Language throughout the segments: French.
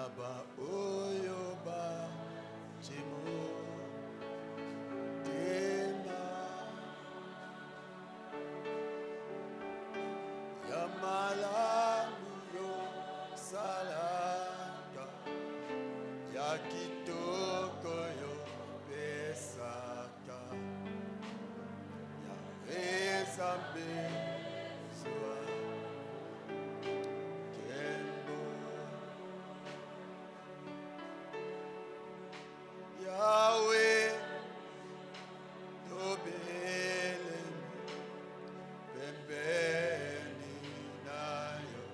Naba oyoba chimo tema Yamalamu yo salaka Yakitoko yo pesaka Yahweh Zambe Soa Kembo Yahweh Tobele Pembeni Nayo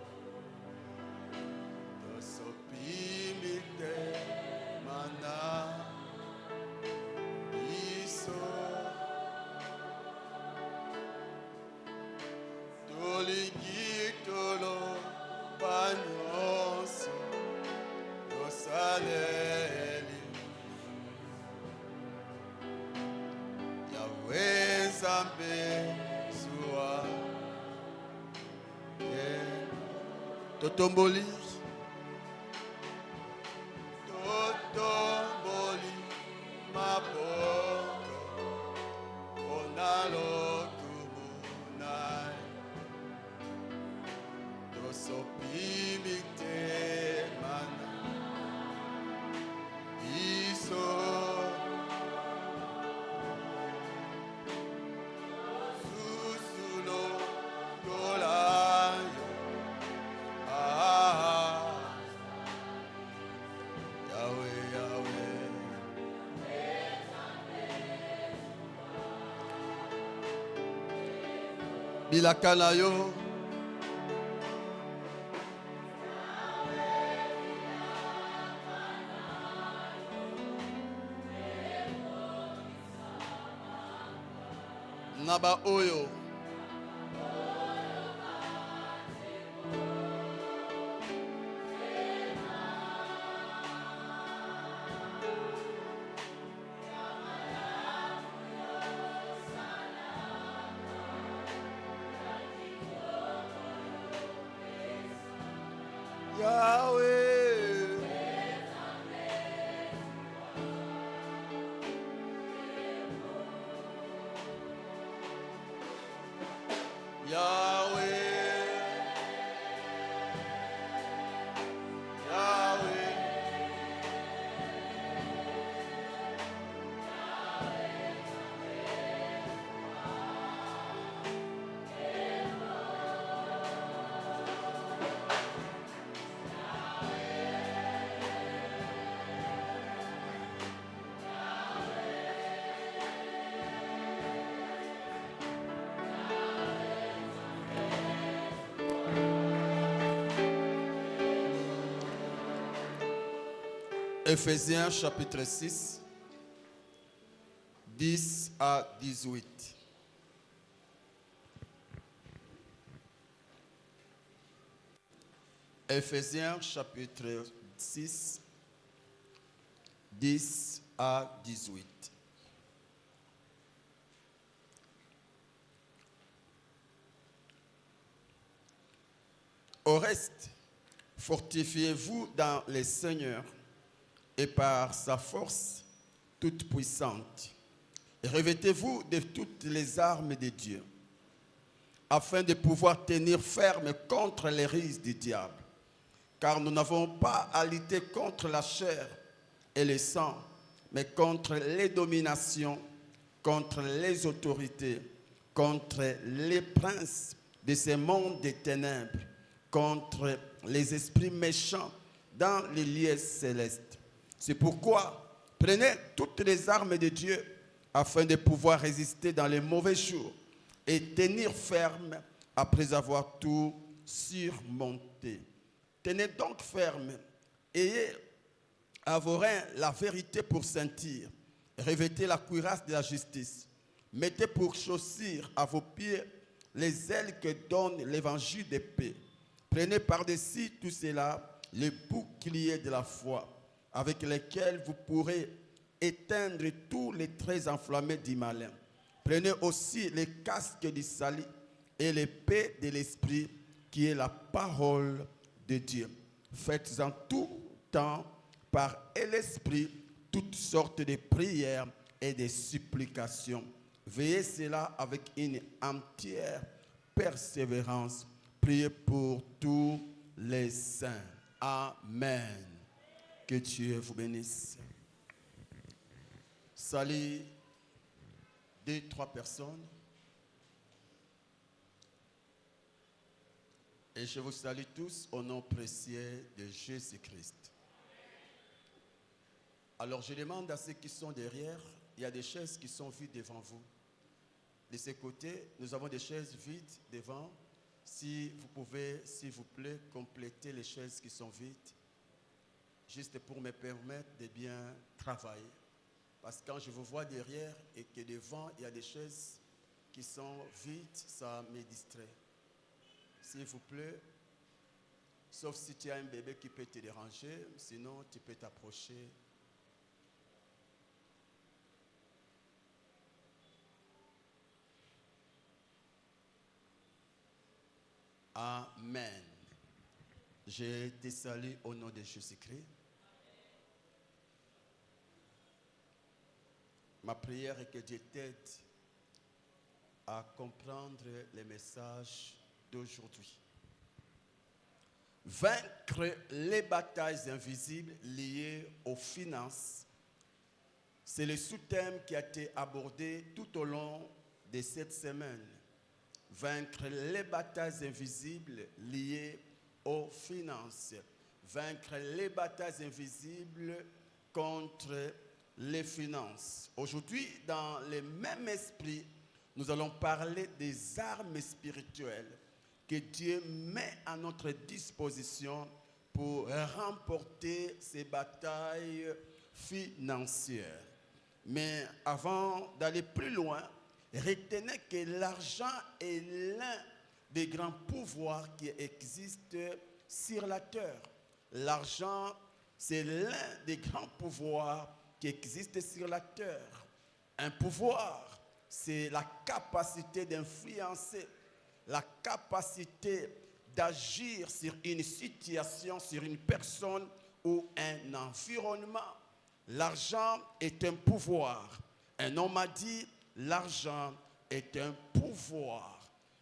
Tosopimite Mana Iso Toligitolo Pagnoso Yosaleli Yahweh Zambe Soa Totomboli Totomboli Maboko Onalo Kumunai Tosopimite Mana Iso Susulo Golayo Yahweh, Yahweh Bilakanayo Naba Oyo Yahweh Yahweh Yahweh Éphésiens chapitre 6, 10 à 18. Éphésiens chapitre 6, 10 à 18. Au reste, fortifiez-vous dans les Seigneurs et par sa force toute puissante. Et revêtez-vous de toutes les armes de Dieu, afin de pouvoir tenir ferme contre les ruses du diable. Car nous n'avons pas à lutter contre la chair et le sang, mais contre les dominations, contre les autorités, contre les princes de ce monde des ténèbres, contre les esprits méchants dans les lieux célestes. C'est pourquoi prenez toutes les armes de Dieu afin de pouvoir résister dans les mauvais jours et tenir ferme après avoir tout surmonté. Tenez donc ferme, ayez à vos reins la vérité pour ceinture, revêtez la cuirasse de la justice, mettez pour chaussures à vos pieds les ailes que donne l'évangile de paix. Prenez par-dessus tout cela le bouclier de la foi, avec lesquels vous pourrez éteindre tous les traits enflammés du malin. Prenez aussi les casques du salut et l'épée de l'esprit, qui est la parole de Dieu. Faites en tout temps par l'Esprit toutes sortes de prières et de supplications. Veillez cela avec une entière persévérance. Priez pour tous les saints. Amen. Que Dieu vous bénisse. Salut 2-3 personnes. Et je vous salue tous au nom précieux de Jésus-Christ. Alors je demande à ceux qui sont derrière, il y a des chaises qui sont vides devant vous. De ce côté, nous avons des chaises vides devant. Si vous pouvez, s'il vous plaît, compléter les chaises qui sont vides, juste pour me permettre de bien travailler. Parce que quand je vous vois derrière et que devant, il y a des chaises qui sont vides, ça me distrait. S'il vous plaît, sauf si tu as un bébé qui peut te déranger, sinon tu peux t'approcher. Amen. Je te salue au nom de Jésus-Christ. Ma prière est que Dieu t'aide à comprendre les messages d'aujourd'hui. Vaincre les batailles invisibles liées aux finances, c'est le sous-thème qui a été abordé tout au long de cette semaine. Vaincre les batailles invisibles liées aux finances. Vaincre les batailles invisibles contre les finances. Aujourd'hui, dans le même esprit, nous allons parler des armes spirituelles que Dieu met à notre disposition pour remporter ces batailles financières. Mais avant d'aller plus loin, retenez que l'argent est l'un des grands pouvoirs qui existent sur la terre. L'argent, c'est l'un des grands pouvoirs qui existent sur la terre. Un pouvoir, c'est la capacité d'influencer, la capacité d'agir sur une situation, sur une personne ou un environnement. L'argent est un pouvoir. Un homme a dit, l'argent est un pouvoir.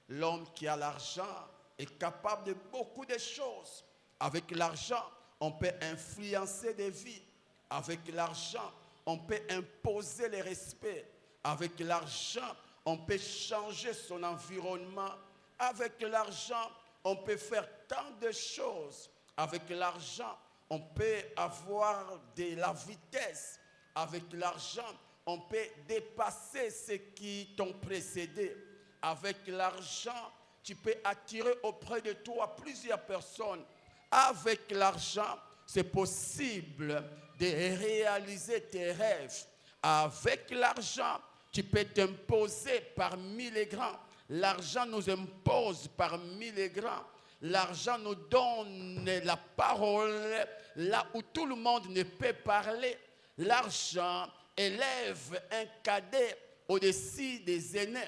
L'homme qui a l'argent est capable de beaucoup de choses. Avec l'argent, on peut influencer des vies. Avec l'argent, on peut imposer le respect. Avec l'argent, on peut changer son environnement. Avec l'argent, on peut faire tant de choses. Avec l'argent, on peut avoir de la vitesse. Avec l'argent, on peut dépasser ceux qui t'ont précédé. Avec l'argent, tu peux attirer auprès de toi plusieurs personnes. Avec l'argent, c'est possible de réaliser tes rêves. Avec l'argent, tu peux t'imposer parmi les grands. L'argent nous impose parmi les grands. L'argent nous donne la parole là où tout le monde ne peut parler. L'argent élève un cadet au-dessus des aînés.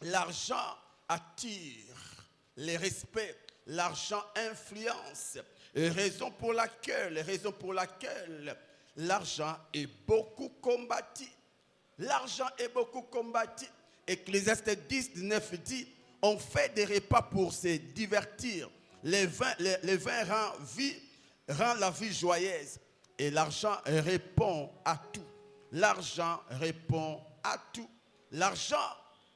L'argent attire le respect. L'argent influence. Raison pour laquelle l'argent est beaucoup combattu. L'argent est beaucoup combattu. Ecclésiaste 10:9 dit, on fait des repas pour se divertir. Le vin rend la vie joyeuse. Et l'argent répond à tout. L'argent répond à tout. L'argent,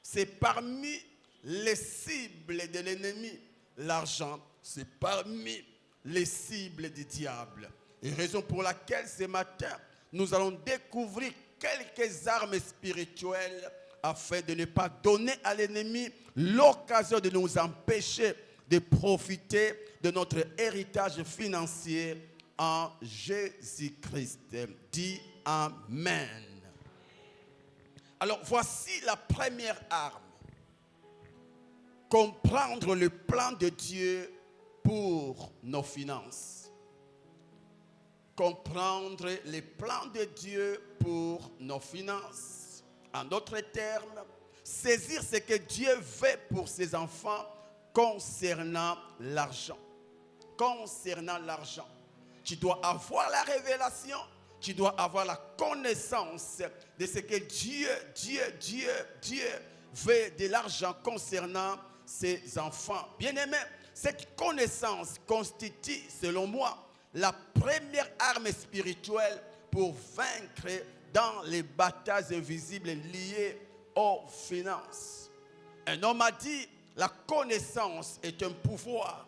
c'est parmi les cibles de l'ennemi. L'argent, c'est parmi les cibles du diable. Et raison pour laquelle ce matin, nous allons découvrir quelques armes spirituelles afin de ne pas donner à l'ennemi l'occasion de nous empêcher de profiter de notre héritage financier en Jésus-Christ. Dis Amen. Alors voici la première arme. Comprendre le plan de Dieu pour nos finances. Comprendre les plans de Dieu pour nos finances. En d'autres termes, saisir ce que Dieu veut pour ses enfants concernant l'argent. Concernant l'argent. Tu dois avoir la révélation. Tu dois avoir la connaissance de ce que Dieu veut de l'argent concernant ses enfants. Bien-aimés, cette connaissance constitue, selon moi, la première arme spirituelle pour vaincre dans les batailles invisibles liées aux finances. Un homme a dit, la connaissance est un pouvoir.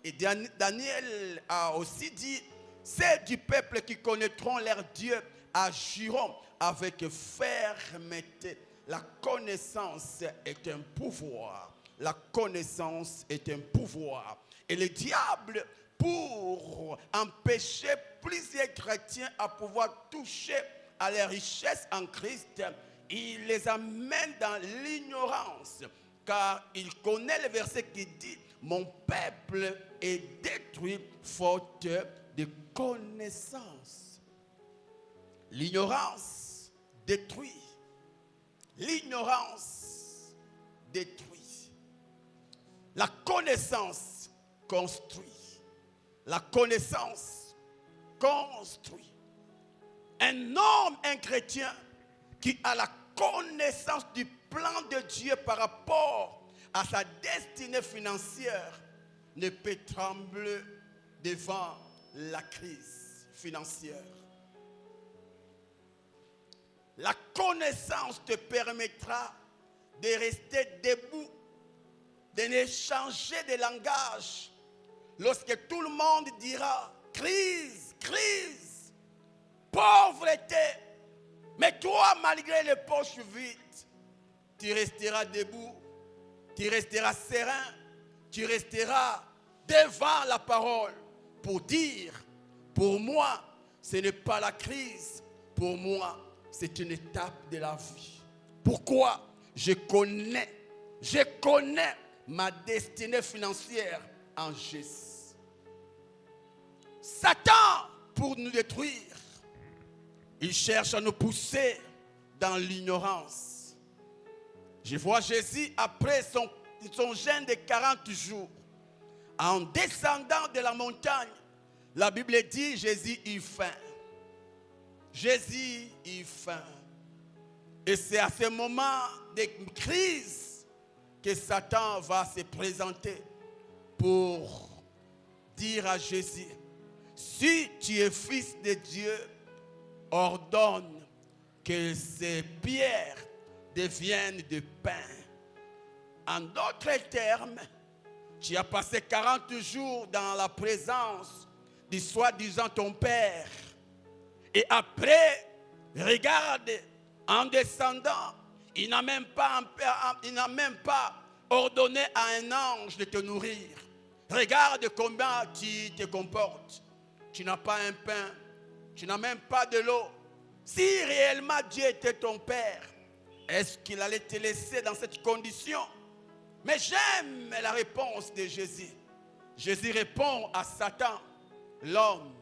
Et Daniel a aussi dit, c'est du peuple qui connaîtront leur Dieu, agiront avec fermeté. La connaissance est un pouvoir. La connaissance est un pouvoir. Et le diable, pour empêcher plusieurs chrétiens à pouvoir toucher à la richesse en Christ, il les amène dans l'ignorance. Car il connaît le verset qui dit, mon peuple est détruit faute de connaissance. L'ignorance détruit. L'ignorance détruit. La connaissance construit. La connaissance construit. Un homme, un chrétien qui a la connaissance du plan de Dieu par rapport à sa destinée financière ne peut trembler devant la crise financière. La connaissance te permettra de rester debout, de ne changer de langage lorsque tout le monde dira crise, crise, pauvreté. Mais toi, malgré les poches vides, tu resteras debout, tu resteras serein, tu resteras devant la parole pour dire, pour moi, ce n'est pas la crise, pour moi, c'est une étape de la vie. Pourquoi? Je connais ma destinée financière en Jésus. Satan, pour nous détruire, il cherche à nous pousser dans l'ignorance. Je vois Jésus après son jeûne de 40 jours. En descendant de la montagne, la Bible dit Jésus eut faim. Jésus eut faim. Et c'est à ce moment de crise que Satan va se présenter pour dire à Jésus, si tu es fils de Dieu, ordonne que ces pierres deviennent de pain. En d'autres termes, tu as passé 40 jours dans la présence du soi-disant ton père. Et après, regarde, en descendant, il n'a même pas ordonné à un ange de te nourrir. Regarde comment tu te comportes. Tu n'as pas un pain, tu n'as même pas de l'eau. Si réellement Dieu était ton père, est-ce qu'il allait te laisser dans cette condition? Mais j'aime la réponse de Jésus. Jésus répond à Satan, l'homme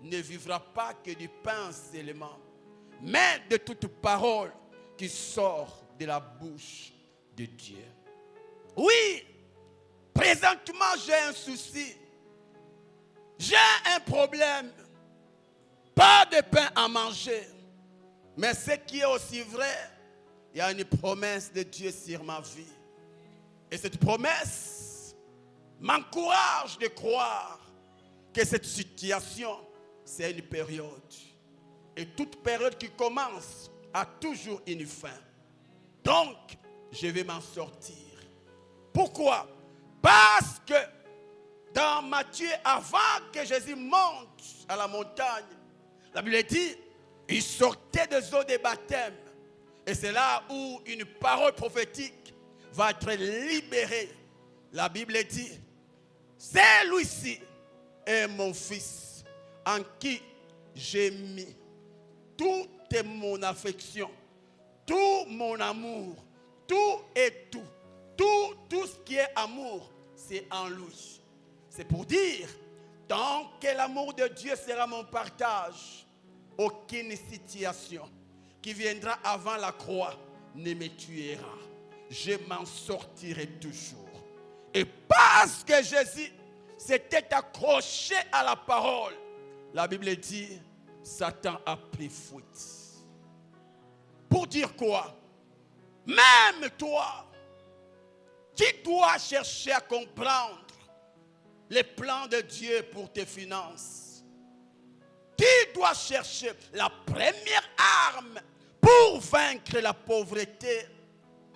ne vivra pas que du pain seulement, mais de toute parole qui sort de la bouche de Dieu. Oui, présentement j'ai un souci, j'ai un problème, pas de pain à manger. Mais ce qui est aussi vrai, il y a une promesse de Dieu sur ma vie. Et cette promesse m'encourage de croire que cette situation, c'est une période. Et toute période qui commence a toujours une fin. Donc, je vais m'en sortir. Pourquoi? Parce que dans Matthieu, avant que Jésus monte à la montagne, la Bible dit, il sortait des eaux de baptême. Et c'est là où une parole prophétique va être libérée. La Bible dit, celui-ci est mon fils en qui j'ai mis toute mon affection, tout mon amour, tout ce qui est amour, c'est en lui. C'est pour dire, tant que l'amour de Dieu sera mon partage, aucune situation qui viendra avant la croix ne me tuera. Je m'en sortirai toujours. Et parce que Jésus s'était accroché à la parole, la Bible dit, Satan a pris fuite. Pour dire quoi? Même toi, qui dois chercher à comprendre les plans de Dieu pour tes finances, qui doit chercher la première arme pour vaincre la pauvreté,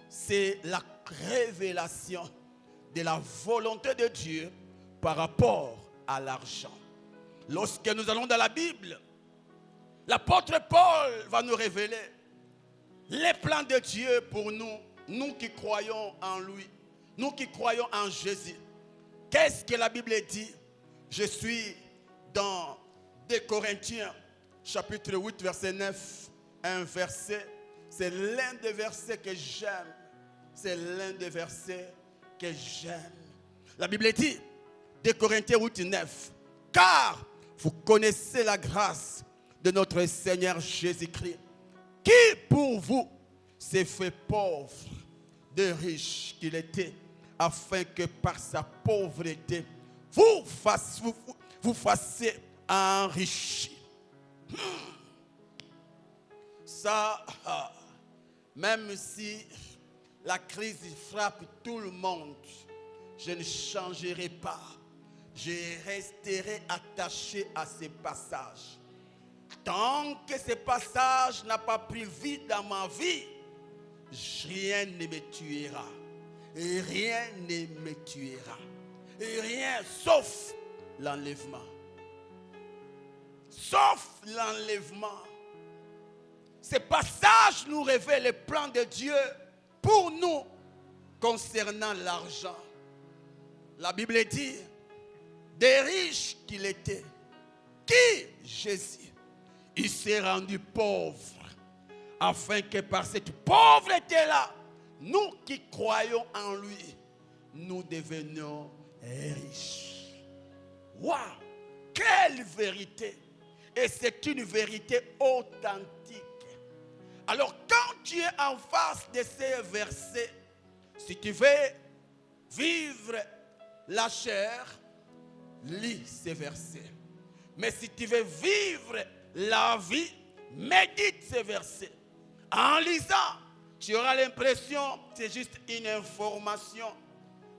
c'est la révélation de la volonté de Dieu par rapport à l'argent. Lorsque nous allons dans la Bible, l'apôtre Paul va nous révéler les plans de Dieu pour nous, nous qui croyons en lui, nous qui croyons en Jésus. Qu'est-ce que la Bible dit? Je suis dans 2 Corinthiens, chapitre 8, verset 9, un verset. C'est l'un des versets que j'aime. C'est l'un des versets que j'aime. La Bible dit, 2 Corinthiens 8, 9, car vous connaissez la grâce de notre Seigneur Jésus-Christ, qui pour vous s'est fait pauvre, de riche qu'il était, afin que par sa pauvreté, vous fassiez enrichir. Ça, même si la crise frappe tout le monde, je ne changerai pas. Je resterai attaché à ces passages. Tant que ce passage n'a pas pris vie dans ma vie, rien ne me tuera. Et rien ne me tuera. Et rien sauf l'enlèvement. Sauf l'enlèvement. Ce passage nous révèle le plan de Dieu pour nous concernant l'argent. La Bible dit, des riches qu'il était, qui Jésus, il s'est rendu pauvre, afin que par cette pauvreté-là, nous qui croyons en lui, nous devenions riches. Waouh! Quelle vérité! Et c'est une vérité authentique. Alors quand tu es en face de ces versets, si tu veux vivre la chair, lis ces versets. Mais si tu veux vivre la vie, médite ces versets. En lisant, tu auras l'impression que c'est juste une information.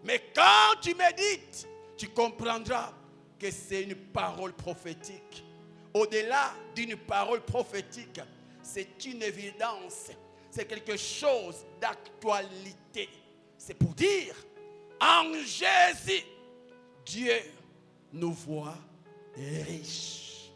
Mais quand tu médites, tu comprendras que c'est une parole prophétique. Au-delà d'une parole prophétique, c'est une évidence. C'est quelque chose d'actualité. C'est pour dire, en Jésus, Dieu nous voit riches.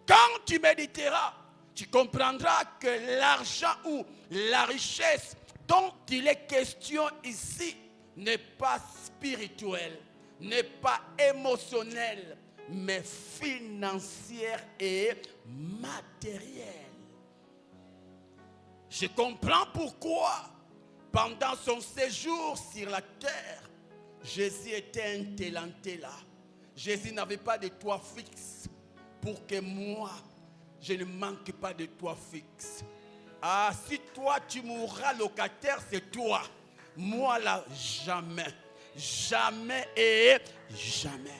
Quand tu méditeras, tu comprendras que l'argent ou la richesse dont il est question ici n'est pas spirituelle, n'est pas émotionnelle, mais financière et matérielle. Je comprends pourquoi, pendant son séjour sur la terre, Jésus était un talenté là. Jésus n'avait pas de toit fixe pour que moi, je ne manque pas de toit fixe. Ah, si toi tu mourras locataire, c'est toi. Moi là, jamais. Jamais et jamais.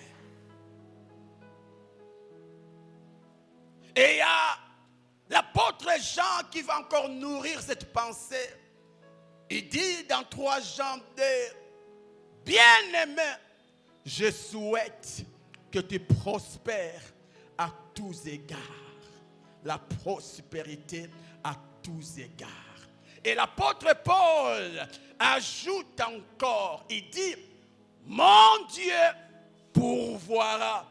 Et il y a l'apôtre Jean qui va encore nourrir cette pensée. Il dit dans 3 Jean 2, bien-aimé, je souhaite que tu prospères à tous égards. La prospérité à tous égards. Et l'apôtre Paul ajoute encore, il dit, mon Dieu pourvoira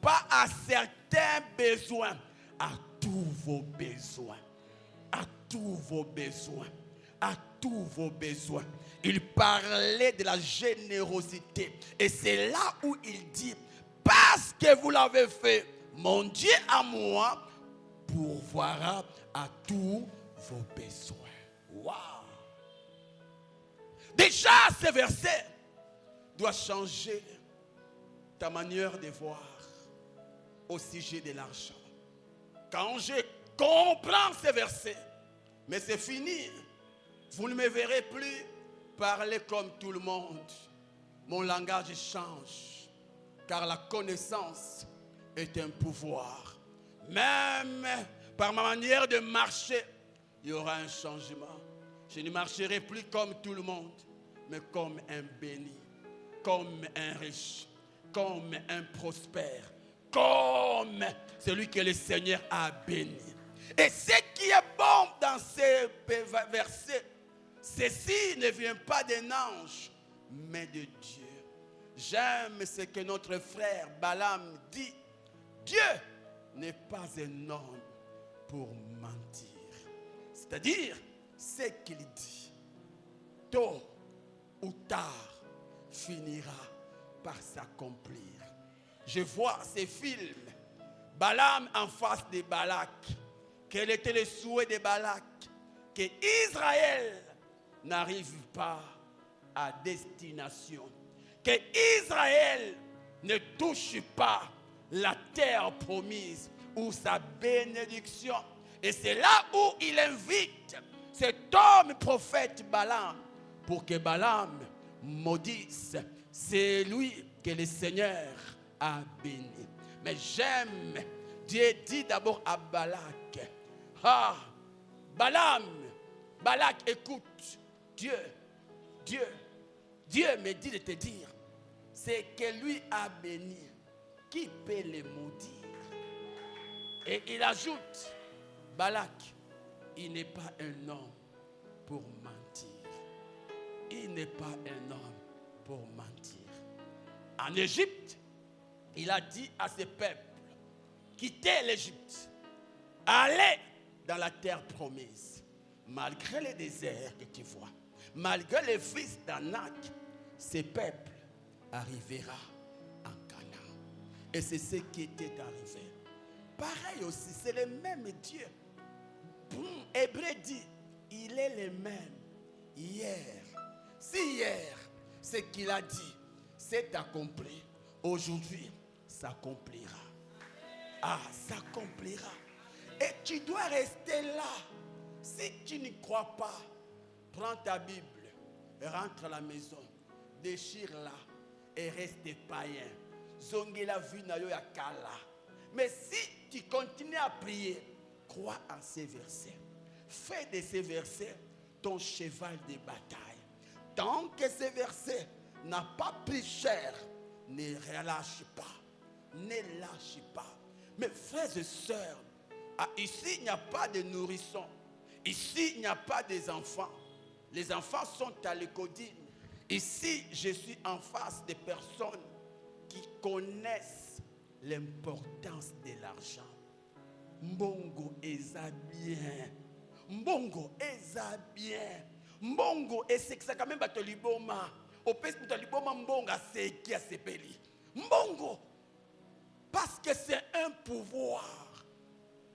pas à certains besoins, à tous vos besoins, à tous vos besoins, à tous vos besoins. Il parlait de la générosité. Et c'est là où il dit, parce que vous l'avez fait, mon Dieu à moi pourvoira à tous vos besoins. Waouh! Déjà, ce verset doit changer ta manière de voir au sujet de l'argent. Quand je comprends ce verset, mais c'est fini, vous ne me verrez plus parler comme tout le monde. Mon langage change, car la connaissance est un pouvoir. Même par ma manière de marcher, il y aura un changement. Je ne marcherai plus comme tout le monde, mais comme un béni, comme un riche, comme un prospère, comme celui que le Seigneur a béni. Et ce qui est bon dans ces versets, ceci ne vient pas d'un ange, mais de Dieu. J'aime ce que notre frère Balaam dit. Dieu n'est pas un homme pour mentir. C'est-à-dire, ce qu'il dit, tôt ou tard, finira par s'accomplir. Je vois ces films, Balaam en face de Balak. Quel était le souhait de Balak? Que Israël n'arrive pas à destination. Que Israël ne touche pas la terre promise ou sa bénédiction. Et c'est là où il invite cet homme prophète Balaam pour que Balaam maudisse. C'est lui que le Seigneur a béni. Mais j'aime, Dieu dit d'abord à Balak, Balaam, Balak, écoute, Dieu me dit de te dire, c'est que lui a béni. Qui peut le maudire? Et il ajoute, Balak, il n'est pas un homme pour mentir. Il n'est pas un homme pour mentir. En Égypte, il a dit à ses peuples, quittez l'Égypte, allez dans la terre promise. Malgré les déserts que tu vois, malgré les fils d'Anak, ces peuples arriveront en Canaan. Et c'est ce qui était arrivé. Pareil aussi, c'est le même Dieu. Hébreu dit, il est le même hier. Si hier, ce qu'il a dit, c'est accompli, aujourd'hui, s'accomplira. S'accomplira. Et tu dois rester là. Si tu n'y crois pas, prends ta Bible, rentre à la maison, déchire-la et reste païen. Zongela vu na yo ya kala. Mais si tu continues à prier, crois en ces versets. Fais de ces versets ton cheval de bataille. Tant que ces versets n'ont pas pris cher, ne relâche pas. Ne lâche pas. Mes frères et sœurs, ici il n'y a pas de nourrissons. Ici il n'y a pas des enfants. Les enfants sont à l'écodine. Ici je suis en face des personnes qui connaissent l'importance de l'argent. Mbongo eza bien. Mbongo eza bien. Mbongo esekisa quand même bato liboma. Opesi bato liboma mbonga seki a sepeli. Mbongo. Parce que c'est un pouvoir.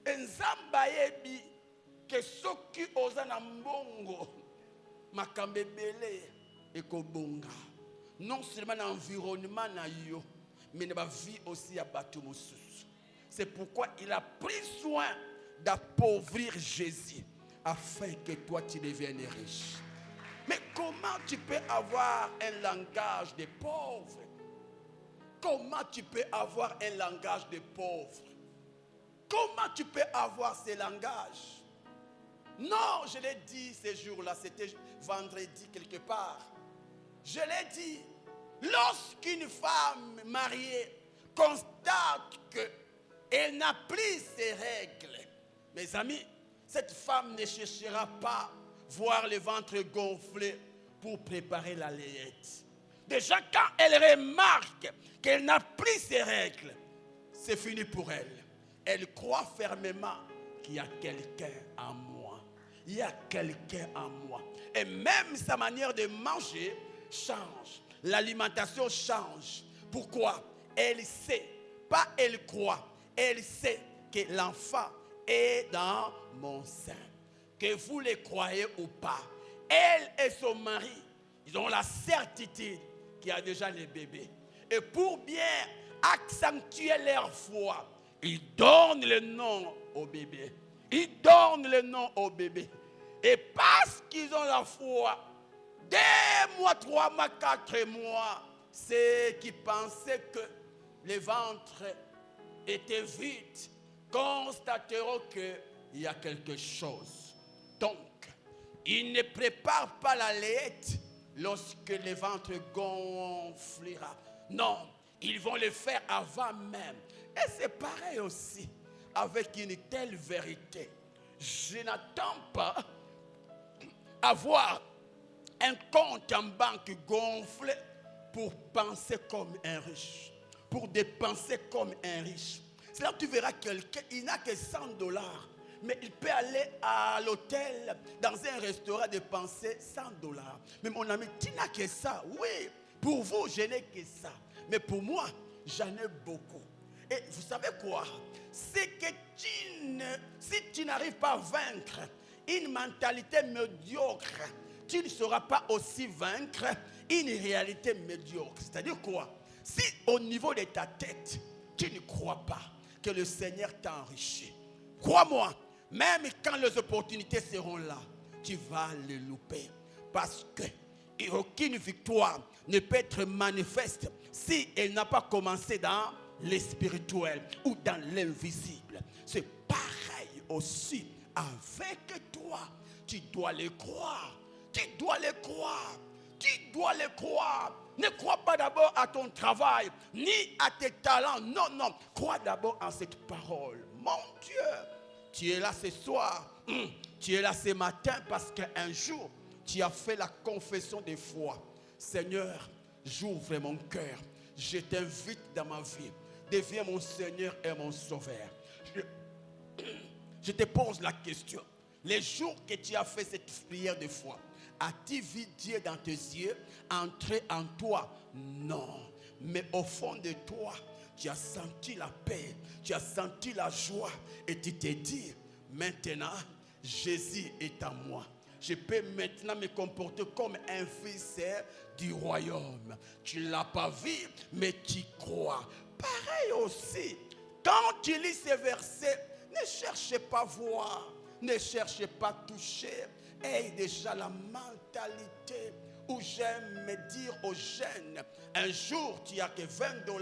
Nzamba yebi que soki oza na mbongo makambe bele ekobonga. Non seulement dans l'environnement na yo, mais dans la vie aussi à bateau. C'est pourquoi il a pris soin d'appauvrir Jésus afin que toi tu deviennes riche. Mais comment tu peux avoir un langage de pauvre? Comment tu peux avoir un langage de pauvre? Comment tu peux avoir ce langage? Non, je l'ai dit ce jour-là, c'était vendredi quelque part. Je l'ai dit, lorsqu'une femme mariée constate qu'elle n'a plus ses règles, mes amis, cette femme ne cherchera pas voir le ventre gonflé pour préparer la layette. Déjà, quand elle remarque qu'elle n'a plus ses règles, c'est fini pour elle. Elle croit fermement qu'il y a quelqu'un en moi. Il y a quelqu'un en moi. Et même sa manière de manger change. L'alimentation change. Pourquoi? Elle sait, pas elle croit, elle sait que l'enfant est dans mon sein. Que vous le croyez ou pas, elle et son mari, ils ont la certitude qu'il y a déjà le bébé. Et pour bien accentuer leur foi, ils donnent le nom au bébé. Ils donnent le nom au bébé. Et parce qu'ils ont la foi, 2 mois, 3 mois, 4 mois, ceux qui pensaient que le ventre et tes vides constateront qu'il y a quelque chose. Donc, il ne prépare pas la layette lorsque le ventre gonflera. Non, ils vont le faire avant même. Et c'est pareil aussi avec une telle vérité. Je n'attends pas avoir un compte en banque gonflé pour penser comme un riche, pour dépenser comme un riche. C'est là que tu verras quelqu'un, il n'a que $100, mais il peut aller à l'hôtel, dans un restaurant, dépenser $100. Mais mon ami, tu n'as que ça. Oui, pour vous, je n'ai que ça. Mais pour moi, j'en ai beaucoup. Et vous savez quoi? C'est que si tu n'arrives pas à vaincre une mentalité médiocre, tu ne sauras pas aussi vaincre une réalité médiocre. C'est-à-dire quoi? Si au niveau de ta tête, tu ne crois pas que le Seigneur t'a enrichi, crois-moi, même quand les opportunités seront là, tu vas les louper. Parce que aucune victoire ne peut être manifeste si elle n'a pas commencé dans le spirituel ou dans l'invisible. C'est pareil aussi avec toi. Tu dois le croire. Tu dois le croire. Tu dois le croire. Ne crois pas d'abord à ton travail, ni à tes talents. Non, non. Crois d'abord en cette parole. Mon Dieu, tu es là ce soir. Tu es là ce matin parce qu'un jour, tu as fait la confession de foi. Seigneur, j'ouvre mon cœur. Je t'invite dans ma vie. Deviens mon Seigneur et mon Sauveur. Je te pose la question. Les jours que tu as fait cette prière de foi, as-tu vu Dieu dans tes yeux entrer en toi? Non. Mais au fond de toi, tu as senti la paix, tu as senti la joie et tu t'es dit, maintenant, Jésus est en moi. Je peux maintenant me comporter comme un fils du royaume. Tu ne l'as pas vu, mais tu crois. Pareil aussi, quand tu lis ces versets, ne cherchez pas à voir, ne cherchez pas à toucher. Aie déjà la mentalité où j'aime me dire aux jeunes, un jour tu n'as que $20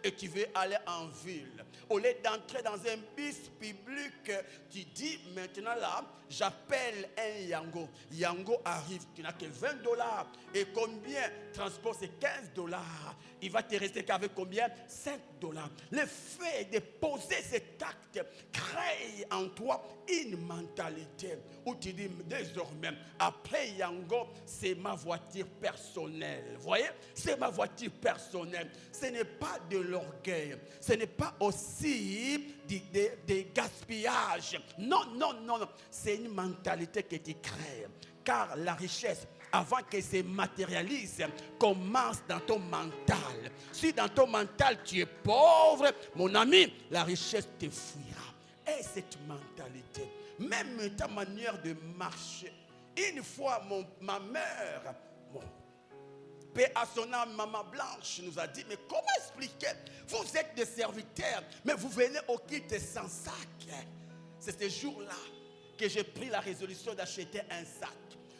et tu veux aller en ville. Au lieu d'entrer dans un bus public, tu dis maintenant là, j'appelle un Yango. Yango arrive, tu n'as que $20. Et combien? Transport c'est $15. Il va te rester qu'avec combien? $5. Le fait de poser cet acte crée en toi une mentalité où tu dis désormais, après Yango, c'est ma voiture personnelle. Vous voyez? C'est ma voiture personnelle. Ce n'est pas de l'orgueil. Ce n'est pas aussi des gaspillages. Non, non, non, non. C'est une mentalité que tu crées. Car la richesse, avant qu'elle se matérialise, commence dans ton mental. Si dans ton mental tu es pauvre, mon ami, la richesse te fuira. Et cette mentalité, même ta manière de marcher. Une fois, ma mère, paix à son âme, maman Blanche nous a dit, mais comment expliquer? Vous êtes des serviteurs, mais vous venez au kit sans sac. C'est ce jour-là que j'ai pris la résolution d'acheter un sac.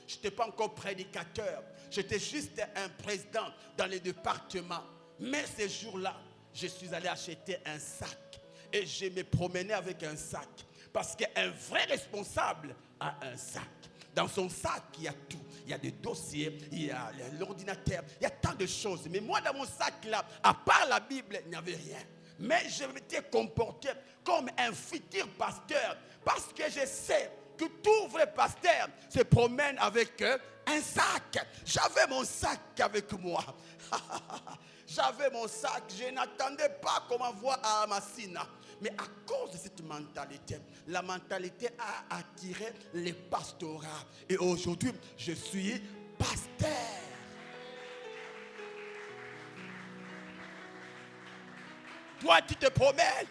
Je n'étais pas encore prédicateur. J'étais juste un président dans le département. Mais ce jour-là, je suis allé acheter un sac. Et je me promenais avec un sac. Parce qu'un vrai responsable a un sac. Dans son sac, il y a tout. Il y a des dossiers, il y a l'ordinateur, il y a tant de choses. Mais moi, dans mon sac-là, à part la Bible, il n'y avait rien. Mais je m'étais comporté comme un futur pasteur. Parce que je sais que tout vrai pasteur se promène avec un sac. J'avais mon sac avec moi. J'avais mon sac. Je n'attendais pas qu'on m'envoie à Amassina. Mais à cause de cette mentalité, la mentalité a attiré les pastorats. Et aujourd'hui, je suis pasteur. Toi, tu te promènes.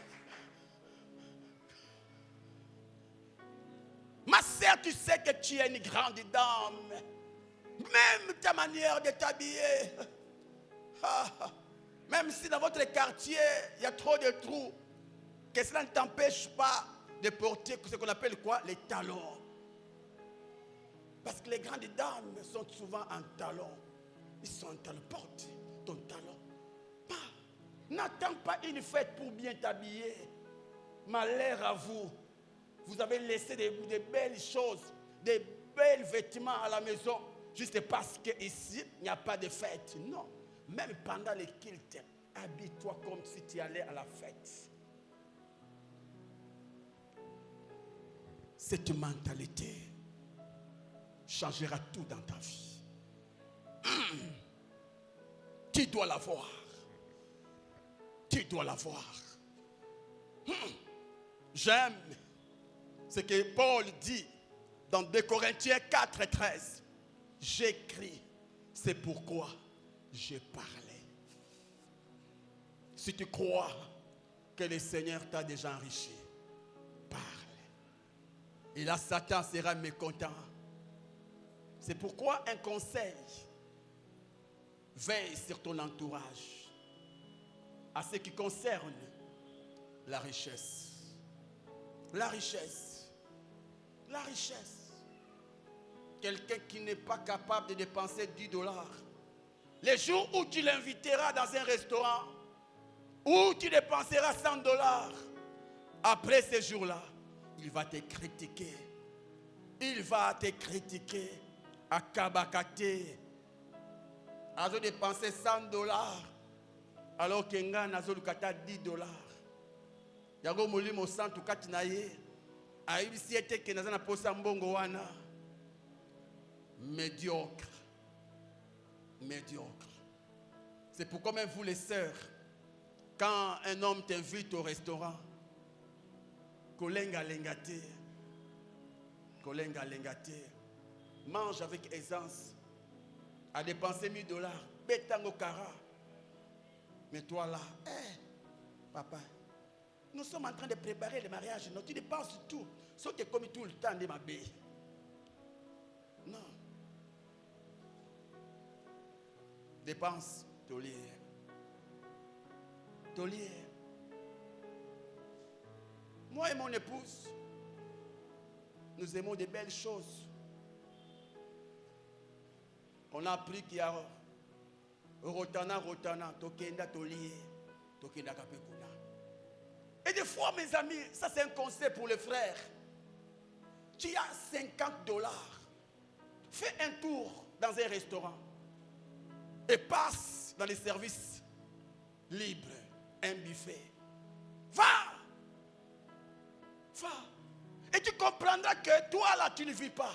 Ma sœur, tu sais que tu es une grande dame. Même ta manière de t'habiller. Même si dans votre quartier, il y a trop de trous, que cela ne t'empêche pas de porter ce qu'on appelle quoi? Les talons. Parce que les grandes dames sont souvent en talons. Ils sont en talons. Porte ton talon. N'attends pas une fête pour bien t'habiller. Malheur à vous. Vous avez laissé des belles choses, des belles vêtements à la maison, juste parce qu'ici, il n'y a pas de fête. Non. Même pendant les cultes, habille-toi comme si tu allais à la fête. Cette mentalité changera tout dans ta vie. Tu dois l'avoir. Tu dois l'avoir. J'aime ce que Paul dit dans 2 Corinthiens 4 et 13. J'écris, c'est pourquoi je parlais. Si tu crois que le Seigneur t'a déjà enrichi, parle. Et là, Satan sera mécontent. C'est pourquoi un conseil: veille sur ton entourage à ce qui concerne la richesse. La richesse. La richesse. Quelqu'un qui n'est pas capable de dépenser $10. Les jours où tu l'inviteras dans un restaurant, où tu dépenseras $100, après ces jours-là, il va te critiquer. Il va te critiquer. À Kabakate. A dépensé $100 alors que nga nazo lukata $10. Yago mulimo santu kati na ye ayibisi ete ke naza na posa mbongo wana. Médiocre. Médiocre. C'est pourquoi même vous les sœurs, quand un homme t'invite au restaurant, kolenga lengate, kolenga lengate, mange avec aisance, à dépenser $1000, bétango kara. Mais toi là, papa, nous sommes en train de préparer le mariage. Non, tu dépenses tout. Sauf que comme tout le temps de ma bille. Non. Dépense, tolier. Tolier. Moi et mon épouse, nous aimons de belles choses. On a appris qu'il y a rotana, tokenda, tolier, tokenda kapekuna. Et des fois, mes amis, ça c'est un conseil pour les frères. Tu as $50. Fais un tour dans un restaurant et passe dans les services libres, un buffet. Va! Va! Et tu comprendras que toi là, tu ne vis pas.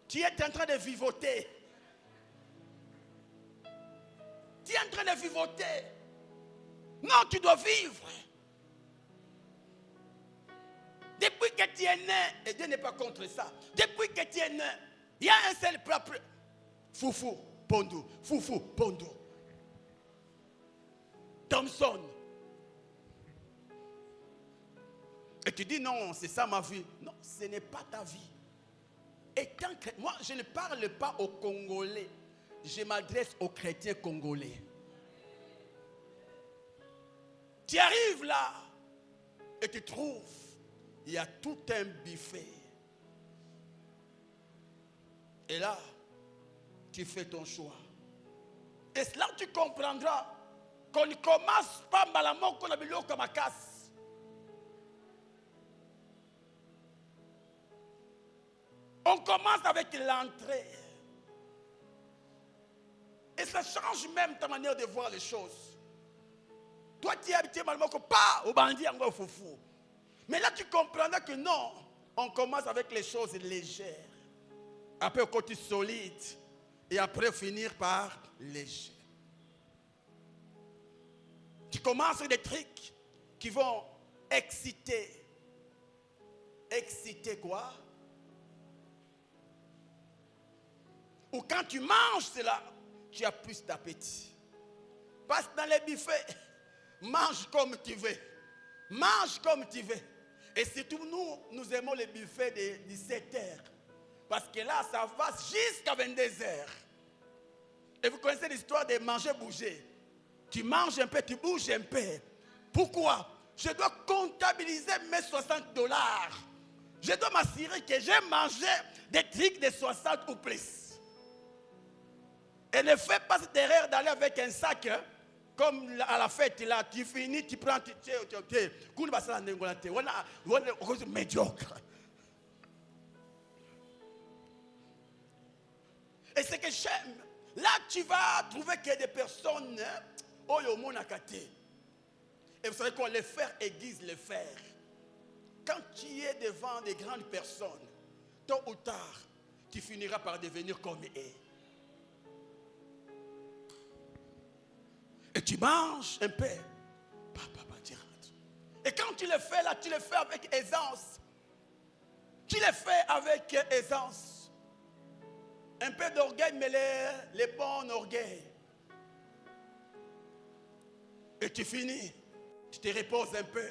Tu es en train de vivoter. Tu es en train de vivoter. Non, tu dois vivre. Depuis que tu es né, et Dieu n'est pas contre ça. Depuis que tu es né, il y a un seul plat. Foufou, Pondo. Foufou, Pondo. Thompson. Et tu dis non, c'est ça ma vie. Non, ce n'est pas ta vie. Et tant que moi, je ne parle pas aux Congolais. Je m'adresse aux chrétiens congolais. Tu arrives là et tu trouves, il y a tout un buffet. Et là, tu fais ton choix. Et là, tu comprendras qu'on ne commence pas malamment qu'on a mis l'eau comme à casse. On commence avec l'entrée. Et ça change même ta manière de voir les choses. Toi, tu es habitué malamment que pas au bandit encore foufou. Mais là, tu comprendras que non, on commence avec les choses légères. Après, au côté solide. Et après, finir par léger. Tu commences avec des trucs qui vont exciter. Exciter quoi? Ou quand tu manges cela, tu as plus d'appétit. Passe dans les buffets. Mange comme tu veux. Mange comme tu veux. Et surtout, nous aimons les buffets de 17h. Parce que là, ça va jusqu'à 22h. Et vous connaissez l'histoire de manger, bouger. Tu manges un peu, tu bouges un peu. Pourquoi? Je dois comptabiliser mes $60. Je dois m'assurer que j'ai mangé des trucs de 60 ou plus. Et ne fais pas cette erreur d'aller avec un sac comme à la fête, là, tu finis, tu prends, tu médiocre. Et c'est que j'aime. Là, tu vas trouver qu'il y a des personnes, oh, yo, mon akate. Et vous savez quoi, les fers aiguisent les fers. Quand tu es devant des grandes personnes, tôt ou tard, tu finiras par devenir comme eux. Et tu manges un peu. Et quand tu le fais là, tu le fais avec aisance. Tu le fais avec aisance. Un peu d'orgueil, mais les bons orgueils. Et tu finis. Tu te reposes un peu.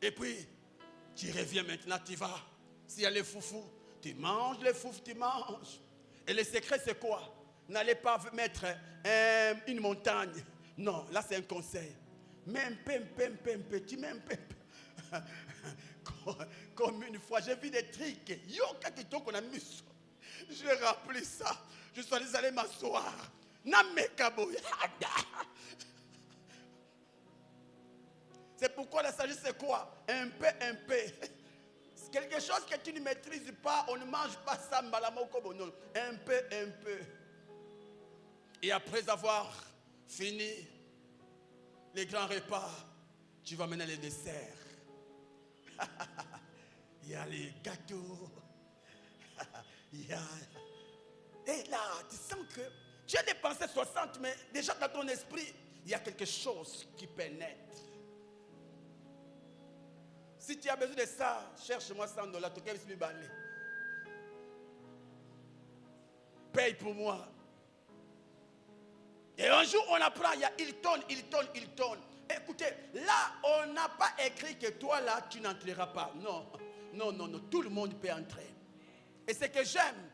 Et puis, tu reviens maintenant, tu vas. S'il y a les foufous, tu manges les foufous, tu manges. Et le secret, c'est quoi? N'allez pas mettre une montagne. Non, là, c'est un conseil. Mets un peu, tu mets un peu. Comme une fois, j'ai vu des trucs. Yo, quand tu tombes, on a mis ça. J'ai rempli ça. Je suis allé m'asseoir. C'est pourquoi la sagesse, c'est quoi? Un peu. C'est quelque chose que tu ne maîtrises pas. On ne mange pas ça. Un peu. Et après avoir fini les grands repas, tu vas mener les desserts. Il y a les gâteaux. Et là, tu sens que tu as dépensé 60, mais déjà dans ton esprit, il y a quelque chose qui pénètre. Si tu as besoin de ça, cherche-moi $100. Tu peux me baler. Paye pour moi. Et un jour, on apprend, il y a Hilton. Écoutez, là, on n'a pas écrit que toi, là, tu n'entreras pas. Non. Tout le monde peut entrer. Et ce que j'aime,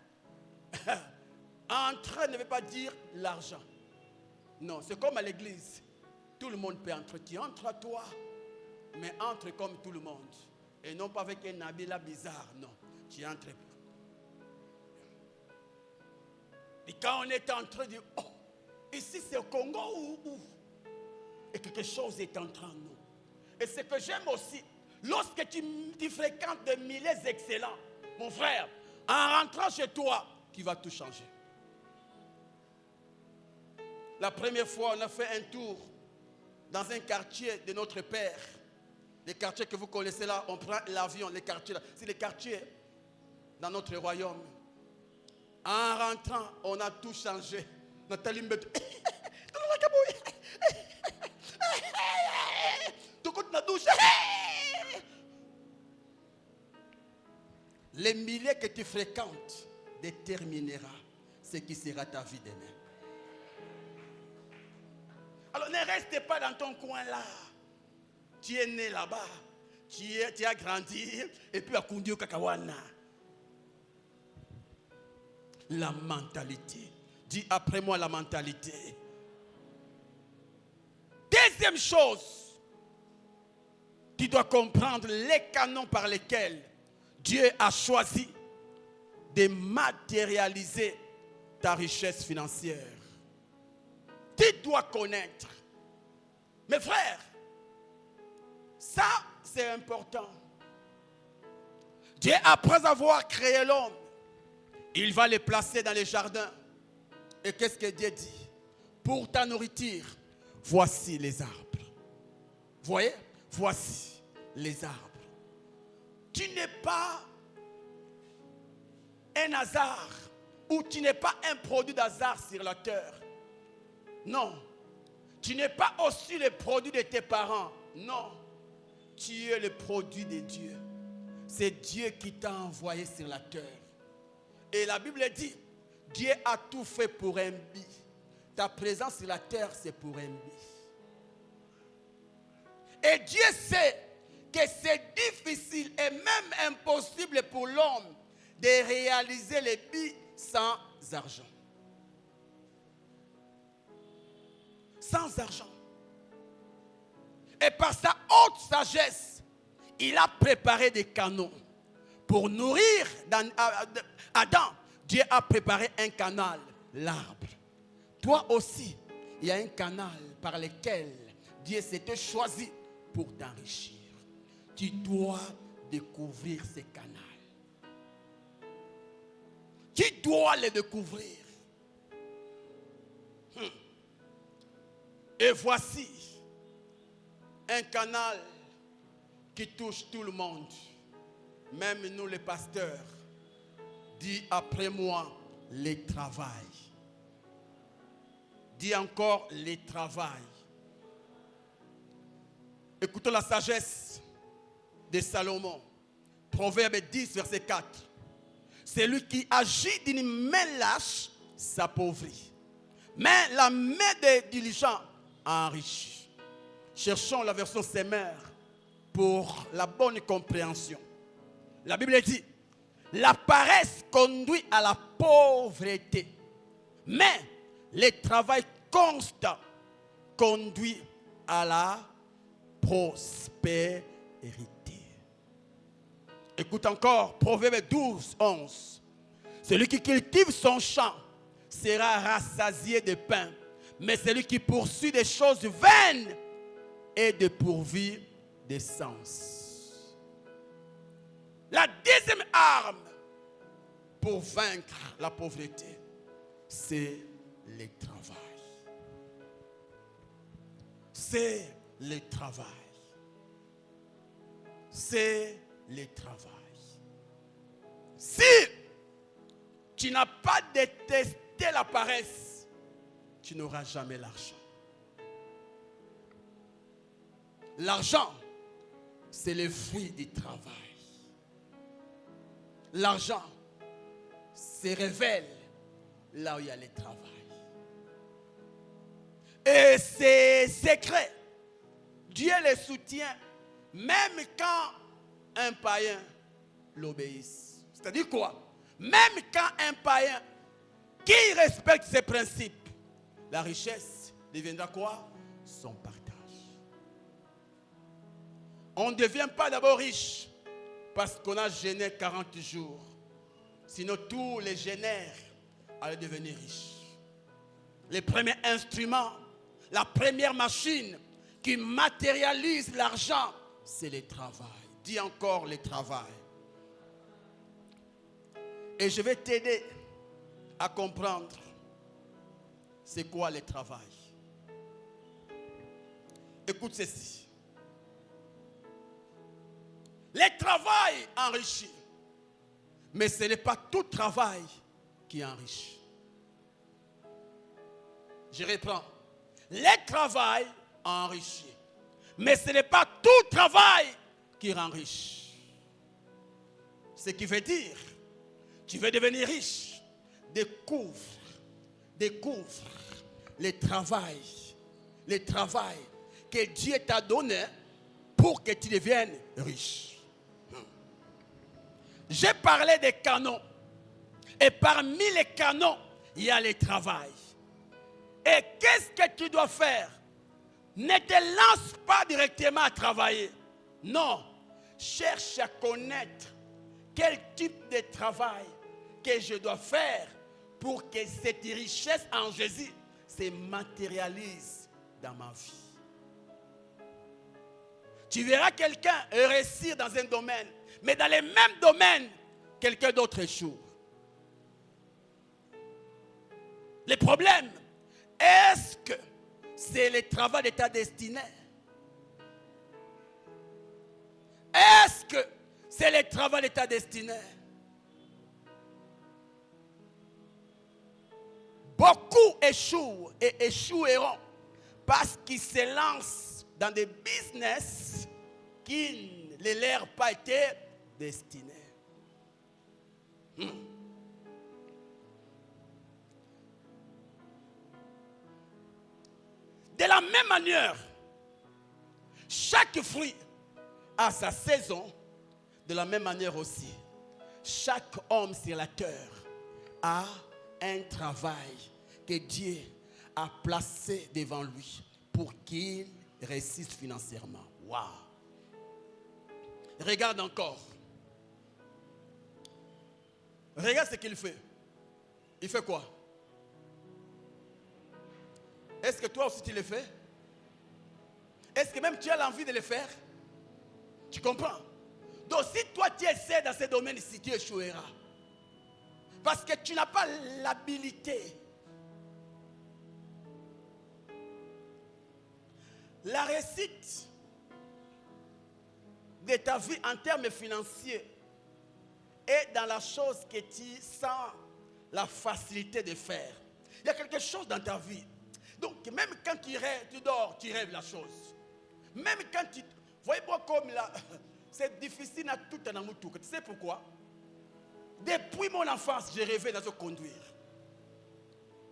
entrer ne veut pas dire l'argent. Non, c'est comme à l'église. Tout le monde peut entrer. Tu entres à toi, mais entre comme tout le monde. Et non pas avec un habit là bizarre. Non, tu entres. Et quand on est en train de dire, oh, ici c'est au Congo ou et quelque chose est en train de nous. Et ce que j'aime aussi, lorsque tu fréquentes des milliers excellents, mon frère, en rentrant chez toi, tu vas tout changer. La première fois, on a fait un tour dans un quartier de notre père. Les quartiers que vous connaissez là, on prend l'avion, les quartiers là. C'est les quartiers dans notre royaume. En rentrant, on a tout changé. Nathalie me dit, les milliers que tu fréquentes déterminera ce qui sera ta vie demain. Alors ne reste pas dans ton coin là. Tu es né là-bas. Tu as grandi. Et puis à Kundio Kakawana. La mentalité. Dis après moi la mentalité. Deuxième chose. Tu dois comprendre les canons par lesquels Dieu a choisi de matérialiser ta richesse financière. Tu dois connaître. Mes frères, ça c'est important. Dieu, après avoir créé l'homme, il va le placer dans les jardins. Et qu'est-ce que Dieu dit? Pour ta nourriture, voici les arbres. Vous voyez? Voici les arbres. Tu n'es pas un hasard ou tu n'es pas un produit d'hasard sur la terre. Non. Tu n'es pas aussi le produit de tes parents. Non. Tu es le produit de Dieu. C'est Dieu qui t'a envoyé sur la terre. Et la Bible dit, Dieu a tout fait pour un but. Ta présence sur la terre, c'est pour un but. Et Dieu sait que c'est difficile et même impossible pour l'homme de réaliser les buts sans argent. Sans argent. Et par sa haute sagesse, il a préparé des canaux pour nourrir Adam. Dieu a préparé un canal, l'arbre. Toi aussi, il y a un canal par lequel Dieu s'était choisi pour t'enrichir. Tu dois découvrir ce canal. Tu dois le découvrir. Et voici un canal qui touche tout le monde. Même nous les pasteurs. Dis après moi, les travail. Dis encore les travail. Écoutons la sagesse de Salomon. Proverbe 10, verset 4. Celui qui agit d'une main lâche s'appauvrit, mais la main des diligents enrichit. Cherchons la version Semeur pour la bonne compréhension. La Bible dit, la paresse conduit à la pauvreté, mais le travail constant conduit à la prospérité. Écoute encore, Proverbe 12, 11. Celui qui cultive son champ sera rassasié de pain, mais celui qui poursuit des choses vaines est dépourvu de sens. La deuxième arme pour vaincre la pauvreté, c'est le travail. C'est le travail. C'est le travail. Si tu n'as pas détesté la paresse, tu n'auras jamais l'argent. L'argent, c'est le fruit du travail. L'argent se révèle là où il y a le travail. Et c'est secret. Dieu les soutient même quand un païen l'obéisse. C'est-à-dire quoi? Même quand un païen qui respecte ses principes, la richesse deviendra quoi? Son partage. On ne devient pas d'abord riche parce qu'on a jeûné 40 jours. Sinon tous les jeûneurs allaient devenir riches. Les premiers instruments, la première machine qui matérialise l'argent, c'est le travail. Dis encore le travail. Et je vais t'aider à comprendre c'est quoi le travail. Écoute ceci. Le travail enrichit. Mais ce n'est pas tout travail qui enrichit. Je reprends. Le travail enrichit. Mais ce n'est pas tout travail qui rend riche. Ce qui veut dire, tu veux devenir riche, découvre le travail que Dieu t'a donné pour que tu deviennes riche. J'ai parlé des canons. Et parmi les canons, il y a le travail. Et qu'est-ce que tu dois faire? Ne te lance pas directement à travailler. Non. Cherche à connaître quel type de travail que je dois faire pour que cette richesse en Jésus se matérialise dans ma vie. Tu verras quelqu'un réussir dans un domaine, mais dans le même domaine, quelqu'un d'autre échoue. Le problème, est-ce que c'est le travail de ta destinée? Est-ce que c'est le travail de ta destinée? Beaucoup échouent et échoueront parce qu'ils se lancent dans des business qui ne leur ont pas été destinés. De la même manière, chaque fruit a sa saison. De la même manière aussi, chaque homme sur la terre a un travail que Dieu a placé devant lui pour qu'il réussisse financièrement. Waouh! Regarde encore. Regarde ce qu'il fait. Il fait quoi? Est-ce que toi aussi tu le fais? Est-ce que même tu as l'envie de le faire? Tu comprends? Donc si toi tu essaies dans ce domaine-ci, tu échoueras. Parce que tu n'as pas l'habilité. La réussite de ta vie en termes financiers est dans la chose que tu sens la facilité de faire. Il y a quelque chose dans ta vie. Donc même quand tu rêves, tu dors, tu rêves la chose. Même quand tu... Voyez-moi comme là, c'est difficile à tout un amour. Tu sais pourquoi? Depuis mon enfance, j'ai rêvé de conduire.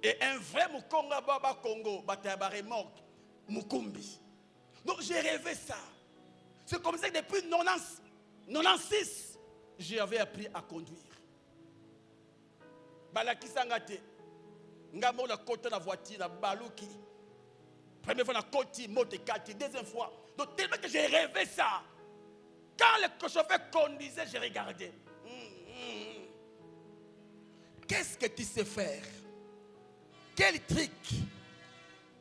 Et un vrai Mukonga Baba Congo, Batabare mort, Mukumbi. Donc j'ai rêvé ça. C'est comme ça que depuis 96, j'avais appris à conduire. Balaki Sangate, Ngamo la côte de la voiture, la Balouki. Première fois, la côte, mote kati, deuxième fois. Donc tellement que j'ai rêvé ça. Quand le chauffeur conduisait, j'ai regardé. Qu'est-ce que tu sais faire? Quel truc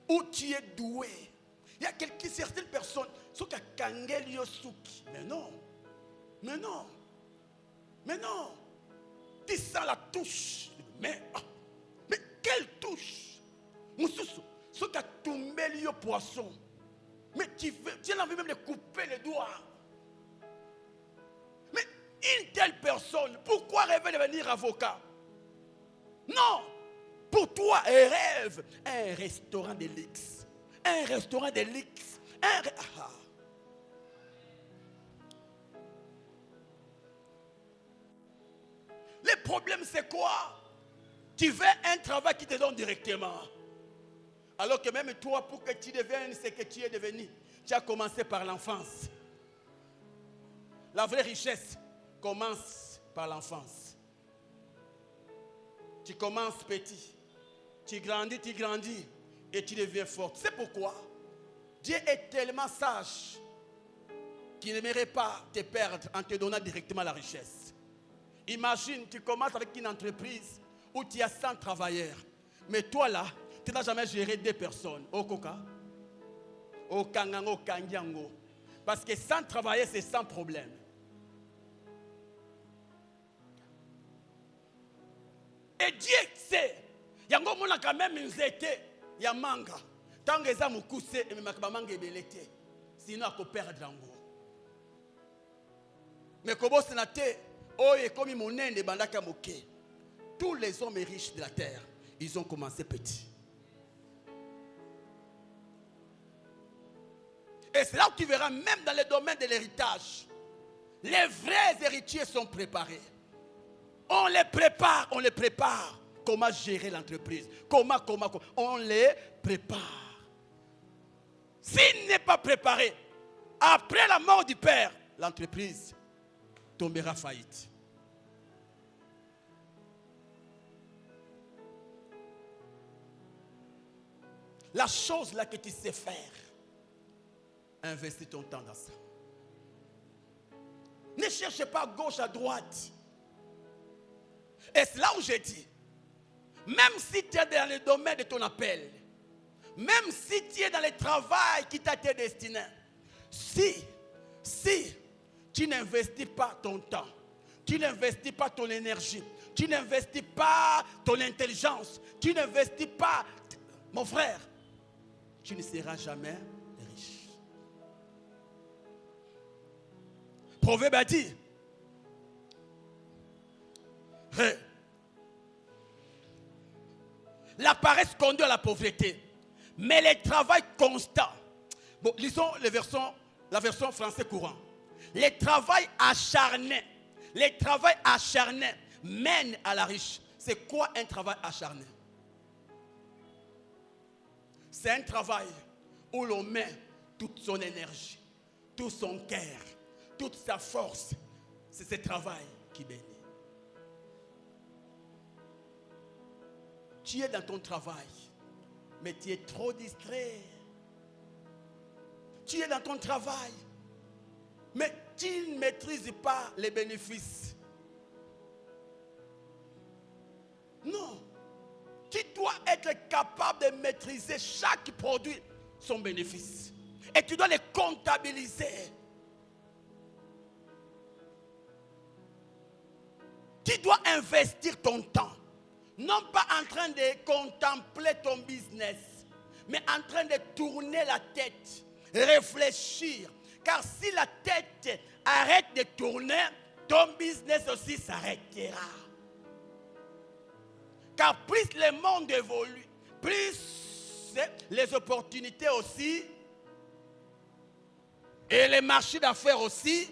où tu es doué? Il y a certaines personnes qui sont kangelio suki. Mais non. Mais non. Mais non. Tu sens la touche. Mais quelle touche? Moussoussou. Ce qui a tombé le poisson. Mais tu as envie même de couper les doigts. Mais une telle personne, pourquoi rêver de devenir avocat? Non. Pour toi, un rêve, un restaurant de luxe. Un restaurant de luxe. Le problème, c'est quoi? Tu veux un travail qui te donne directement. Alors que même toi, pour que tu deviennes ce que tu es devenu, tu as commencé par l'enfance. La vraie richesse commence par l'enfance. Tu commences petit. Tu grandis et tu deviens fort. C'est pourquoi Dieu est tellement sage qu'il n'aimerait pas te perdre en te donnant directement la richesse. Imagine, tu commences avec une entreprise où tu as 100 travailleurs. Mais toi là, tu n'as jamais géré 2 personnes. Au Koka, au Kangango, Kangiango. Parce que 100 travailleurs, c'est 100 problèmes. Et Dieu sait. Yango mona quand même nzete ya manga. Tant que ça mukuse et makaba manga ebelete. Sinon à perdre yango. Mais kobo senate oye comme monende bandaka moke. Tous les hommes riches de la terre, ils ont commencé petits. Et c'est là où tu verras, même dans le domaine de l'héritage, les vrais héritiers sont préparés. On les prépare. Comment gérer l'entreprise? Comment? On les prépare. S'il n'est pas préparé, après la mort du père, l'entreprise tombera faillite. La chose là que tu sais faire, investis ton temps dans ça. Ne cherche pas à gauche, à droite. Et c'est là où j'ai dit, même si tu es dans le domaine de ton appel, même si tu es dans le travail qui t'a été destiné, si tu n'investis pas ton temps, tu n'investis pas ton énergie, tu n'investis pas ton intelligence, tu n'investis pas, mon frère, tu ne seras jamais riche. Proverbe a dit, la paresse conduit à la pauvreté, mais le travail constant. Bon, lisons la version français courant. Le travail acharné mène à la richesse. C'est quoi un travail acharné? C'est un travail où l'on met toute son énergie, tout son cœur, toute sa force. C'est ce travail qui bénit. Tu es dans ton travail, mais tu es trop distrait. Tu es dans ton travail, mais tu ne maîtrises pas les bénéfices. Non. Tu dois être être capable de maîtriser chaque produit, son bénéfice. Et tu dois les comptabiliser. Tu dois investir ton temps. Non pas en train de contempler ton business, mais en train de tourner la tête, réfléchir. Car si la tête arrête de tourner, ton business aussi s'arrêtera. Car plus le monde évolue, plus les opportunités aussi, et les marchés d'affaires aussi.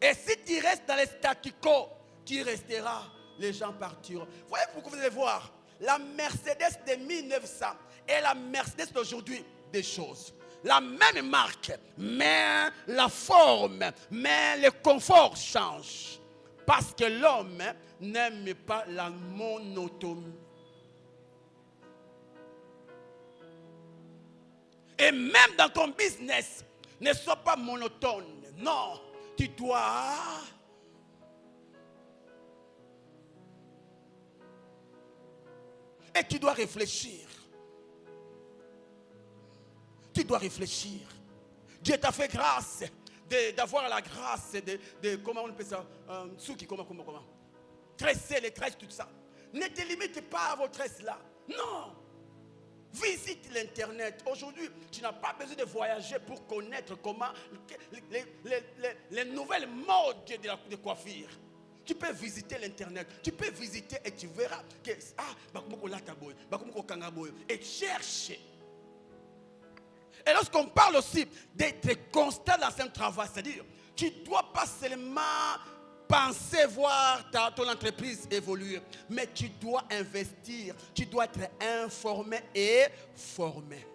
Et si tu restes dans les statu quo, tu resteras, les gens partiront. Vous voyez pourquoi vous allez voir, la Mercedes de 1900 et la Mercedes d'aujourd'hui, des choses. La même marque, mais la forme, mais le confort change. Parce que l'homme n'aime pas la monotonie. Et même dans ton business, ne sois pas monotone. Non, tu dois... Et tu dois réfléchir. Tu dois réfléchir. Dieu t'a fait grâce d'avoir la grâce de comment on appelle ça, comment tresser les tresses, tout ça. Ne te limite pas à vos tresses là. Non. Visite l'internet. Aujourd'hui, tu n'as pas besoin de voyager pour connaître comment les nouvelles modes de coiffure. Tu peux visiter l'internet, tu peux visiter et tu verras que et cherche. Et lorsqu'on parle aussi d'être constant dans un travail, c'est-à-dire, tu ne dois pas seulement penser voir ton entreprise évoluer, mais tu dois investir, tu dois être informé et formé.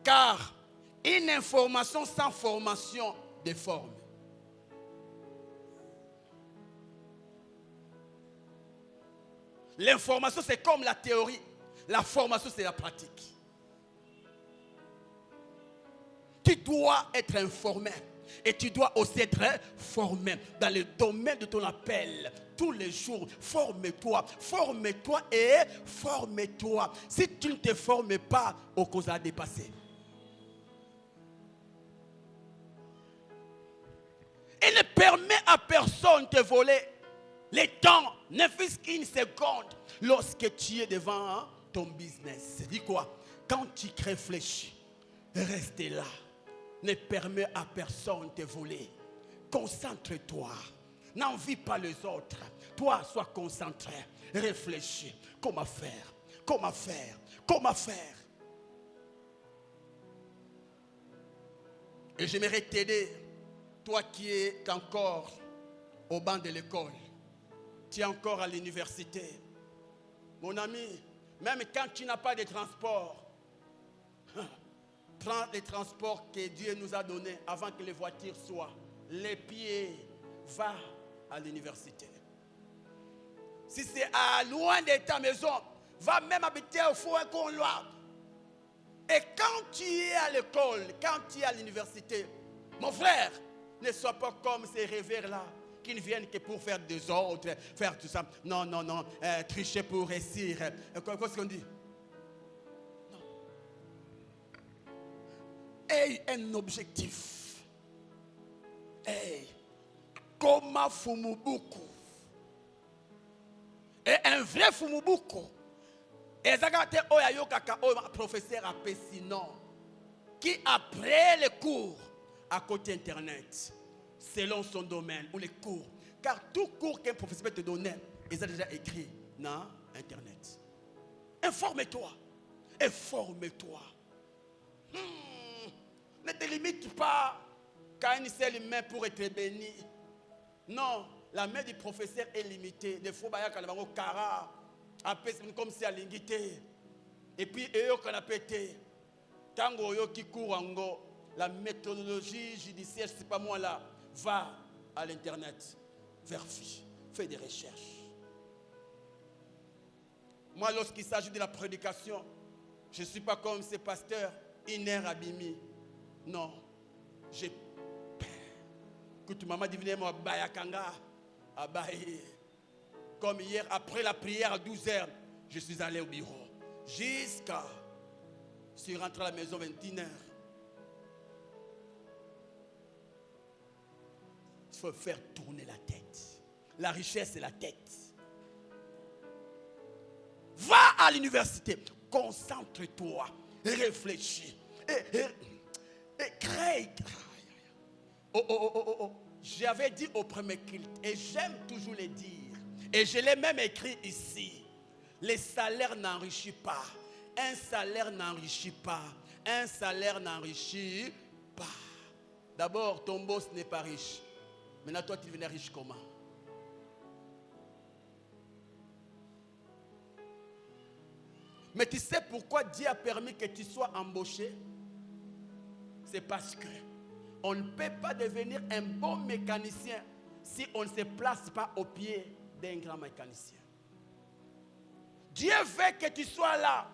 Car une information sans formation déforme. L'information, c'est comme la théorie. La formation, c'est la pratique. Tu dois être informé. Et tu dois aussi être formé dans le domaine de ton appel. Tous les jours, forme-toi. Forme-toi et forme-toi. Si tu ne te formes pas, au cause à dépasser. Il ne permet à personne de voler les temps, ne fût-ce qu'une seconde, lorsque tu es devant ton business. C'est dit quoi? Quand tu réfléchis, reste là. Ne permet à personne de voler. Concentre-toi. N'envie pas les autres. Toi, sois concentré. Réfléchis. Comment faire? Comment faire? Comment faire? Et j'aimerais t'aider, toi qui es encore au banc de l'école. Tu es encore à l'université. Mon ami, même quand tu n'as pas de transport, prends les transports que Dieu nous a donnés avant que les voitures soient. Les pieds, va à l'université. Si c'est à loin de ta maison, va même habiter au fond un couloir. Et quand tu es à l'école, quand tu es à l'université, mon frère, ne sois pas comme ces rêveurs-là qui ne viennent que pour faire des ordres, faire tout ça. Non, non, non, tricher pour réussir. Qu'est-ce qu'on dit? Non. Aie un objectif. Aie, comme Fumubuku. Et un vrai Fumubuku. Et Zagate Oyayo Kaka, professeur à Pessinon, qui après les cours, à côté Internet, selon son domaine ou les cours. Car tout cours qu'un professeur peut te donner, il a déjà écrit dans Internet. Informe-toi. Informe-toi. Ne te limite pas qu'à une seule main pour être béni. Non, la main du professeur est limitée. Des fois, il y a un cara, comme si elle l'ingité. Et puis, il y a un pété. Tango yo qui court en go. La méthodologie judiciaire, je ne sais pas moi là, va à l'internet, vérifie, fais des recherches. Moi, lorsqu'il s'agit de la prédication, je ne suis pas comme ces pasteurs, Iner Abimi. Non, j'ai peur. Que tu m'as dit, venez moi, Bayakanga, Abaye. Comme hier, après la prière à 12h, Je suis allé au bureau. Jusqu'à... Je suis rentré à la maison 21h. Il faut faire tourner la tête. La richesse, c'est la tête. Va à l'université. Concentre-toi. Réfléchis. Et crée. Oh. J'avais dit au premier culte, et j'aime toujours le dire, et je l'ai même écrit ici, les salaires n'enrichissent pas. Un salaire n'enrichit pas. Un salaire n'enrichit pas. D'abord, ton boss n'est pas riche. Maintenant, toi, tu deviens riche comment? Mais tu sais pourquoi Dieu a permis que tu sois embauché? C'est parce que on ne peut pas devenir un bon mécanicien si on ne se place pas au pied d'un grand mécanicien. Dieu veut que tu sois là.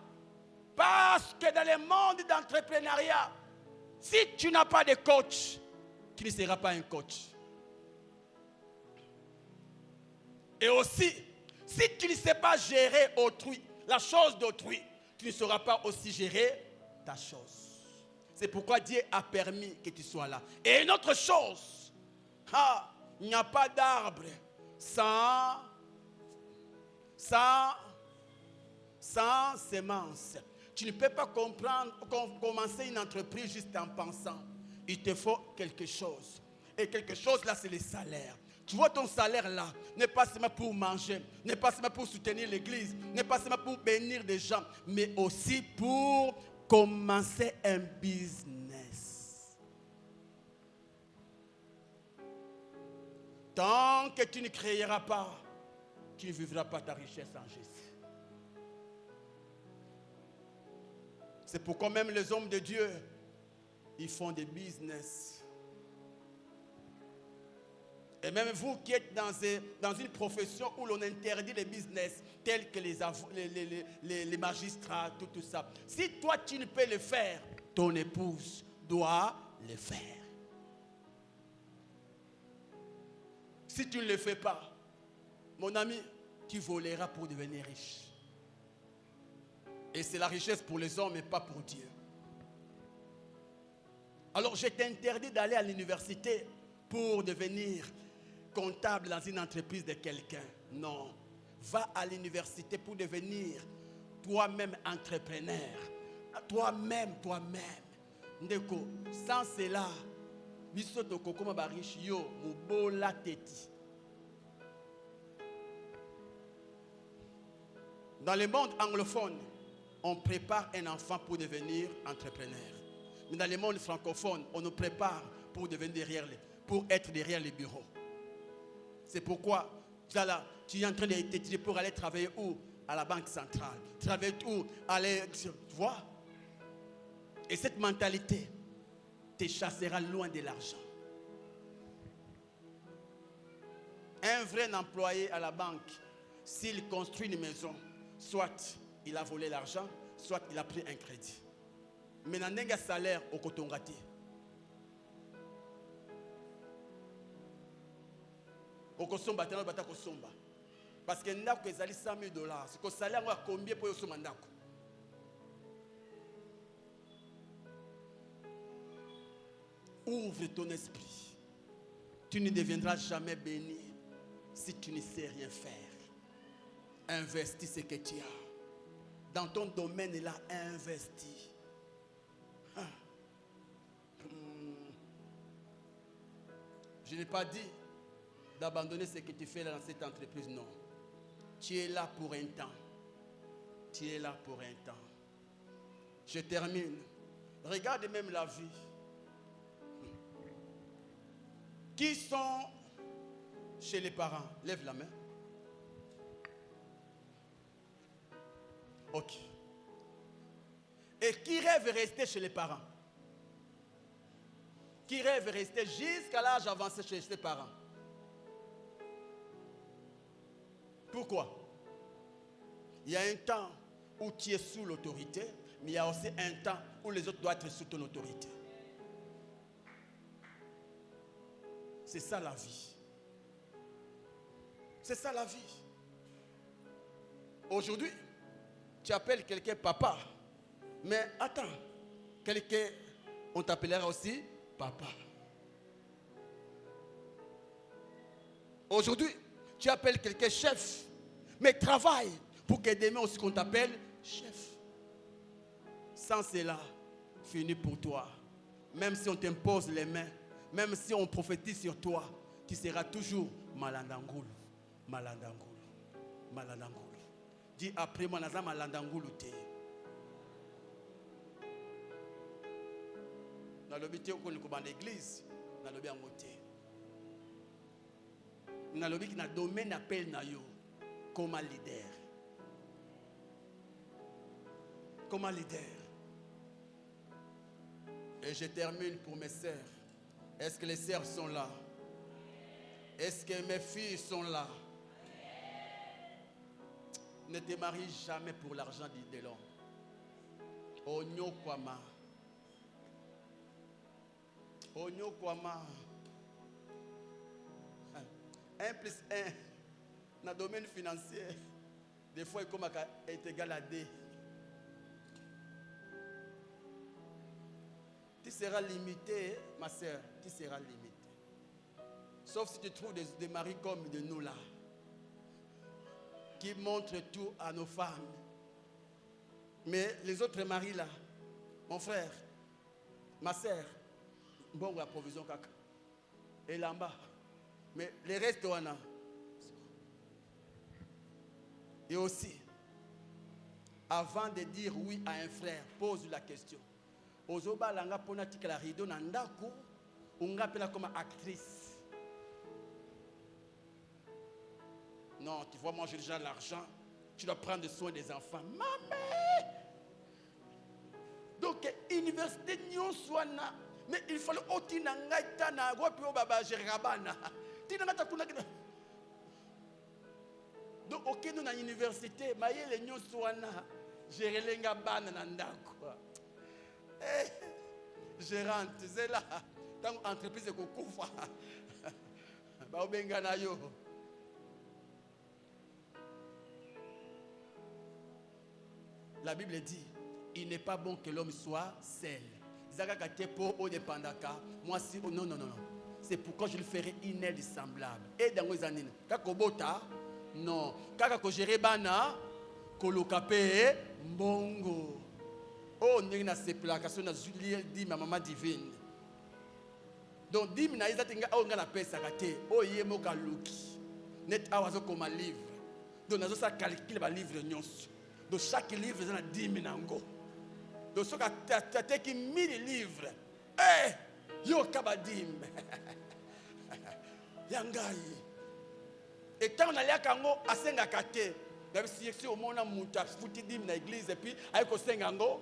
Parce que dans le monde d'entrepreneuriat, si tu n'as pas de coach, tu ne seras pas un coach. Et aussi, si tu ne sais pas gérer autrui, la chose d'autrui, tu ne sauras pas aussi gérer ta chose. C'est pourquoi Dieu a permis que tu sois là. Et une autre chose, il n'y a pas d'arbre sans semence. Tu ne peux pas commencer une entreprise juste en pensant. Il te faut quelque chose. Et quelque chose là, c'est le salaire. Tu vois ton salaire là, n'est pas seulement pour manger, n'est pas seulement pour soutenir l'église, n'est pas seulement pour bénir des gens, mais aussi pour commencer un business. Tant que tu ne créeras pas, tu ne vivras pas ta richesse en Jésus. C'est pourquoi même les hommes de Dieu, ils font des business. Et même vous qui êtes dans une profession où l'on interdit les business, tels que les magistrats, tout ça. Si toi tu ne peux le faire, ton épouse doit le faire. Si tu ne le fais pas, mon ami, tu voleras pour devenir riche. Et c'est la richesse pour les hommes et pas pour Dieu. Alors je t'interdis d'aller à l'université pour devenir comptable dans une entreprise de quelqu'un. Non. Va à l'université pour devenir toi-même entrepreneur. Toi-même. Ndeko, sans cela, biso tokokoma ba riche yo mubola teti. Dans le monde anglophone, on prépare un enfant pour devenir entrepreneur. Mais dans le monde francophone, on nous prépare pour être derrière les bureaux. C'est pourquoi tu es en train d'étudier pour aller travailler où? À la banque centrale. Travailler où? Tu vois? Et cette mentalité te chassera loin de l'argent. Un vrai employé à la banque, s'il construit une maison, soit il a volé l'argent, soit il a pris un crédit. Mais dans un salaire au Kotongati. Au Kosomba, tu n'as pas Kosomba. Parce que nous avons $100 000. C'est que salaire a combien pour ce mandat? Ouvre ton esprit. Tu ne deviendras jamais béni si tu ne sais rien faire. Investis ce que tu as. Dans ton domaine là, investis. Je n'ai pas dit d'abandonner ce que tu fais là dans cette entreprise, non. Tu es là pour un temps. Tu es là pour un temps. Je termine. Regarde même la vie. Qui sont chez les parents? Lève la main. Ok. Et qui rêve rester chez les parents? Qui rêve rester jusqu'à l'âge avancé chez ses parents? Pourquoi? Il y a un temps où tu es sous l'autorité, mais il y a aussi un temps où les autres doivent être sous ton autorité. C'est ça la vie. C'est ça la vie. Aujourd'hui, tu appelles quelqu'un papa. Mais attends, quelqu'un, on t'appellera aussi papa. Aujourd'hui, tu appelles quelqu'un chef, mais travaille pour que demain aussi qu'on t'appelle chef. Sans cela, fini pour toi. Même si on t'impose les mains, même si on prophétise sur toi, tu seras toujours malandangoulou. Malandangoulou. Malandangoulou. Dis après moi, naza malandangoulou te. Dans l'obité où on est dans l'église, dans l'obité en côté. Dans l'obité qui a domaine appel na yo comme leader. Comme leader. Et je termine pour mes sœurs. Est-ce que les sœurs sont là? Est-ce que mes filles sont là? Ne te marie jamais pour l'argent de l'homme. Onyo kwama. Onyo kwama. 1 plus 1 dans le domaine financier, des fois, il est égal à 2. Tu seras limité, ma soeur, tu seras limité. Sauf si tu trouves des maris comme de nous là, qui montrent tout à nos femmes. Mais les autres maris là, mon frère, ma soeur, bon, la provision caca. Et là-bas. Mais les restes, on a. Et aussi, avant de dire oui à un frère, pose la question. Ozoba langa pona tika la rideau nandaku, unga pela comme actrice. Non, tu vois, moi j'ai déjà l'argent, tu dois prendre soin des enfants. Maman! Donc, université nyon soana, mais il fallait oti nangaita na wapio baba jerabana. Donc, ok, nous dans l'université, maye les nyon soana, jerelenga bana nandako. Gérante, c'est là. Tant entreprise est kokufa. Ba obenga na yo. La Bible dit, il n'est pas bon que l'homme soit seul. Moi, si, non, non, non, non. C'est pourquoi je lui ferai une aide semblable. Et dans les années, kakobota, non. Kako géré bana, kolokape, mbongo. Oh, n'y a pas placation na Julie dit ma maman divine. Donc, dit mina isa tinga oh ngana pesa kate. Oh yemo kaluki. Net awazo comme un livre. Donc, nazo sa calcule ba livre nyonso. Donc, chaque livre est 10 000 nango. Donc, ce qui 1000 livres. Eh, yo kabadim. Yangai. Et quand on a l'air kango, à Sengakate, même si au monde a mouta, fouti dim na église, et puis, avec Sengango,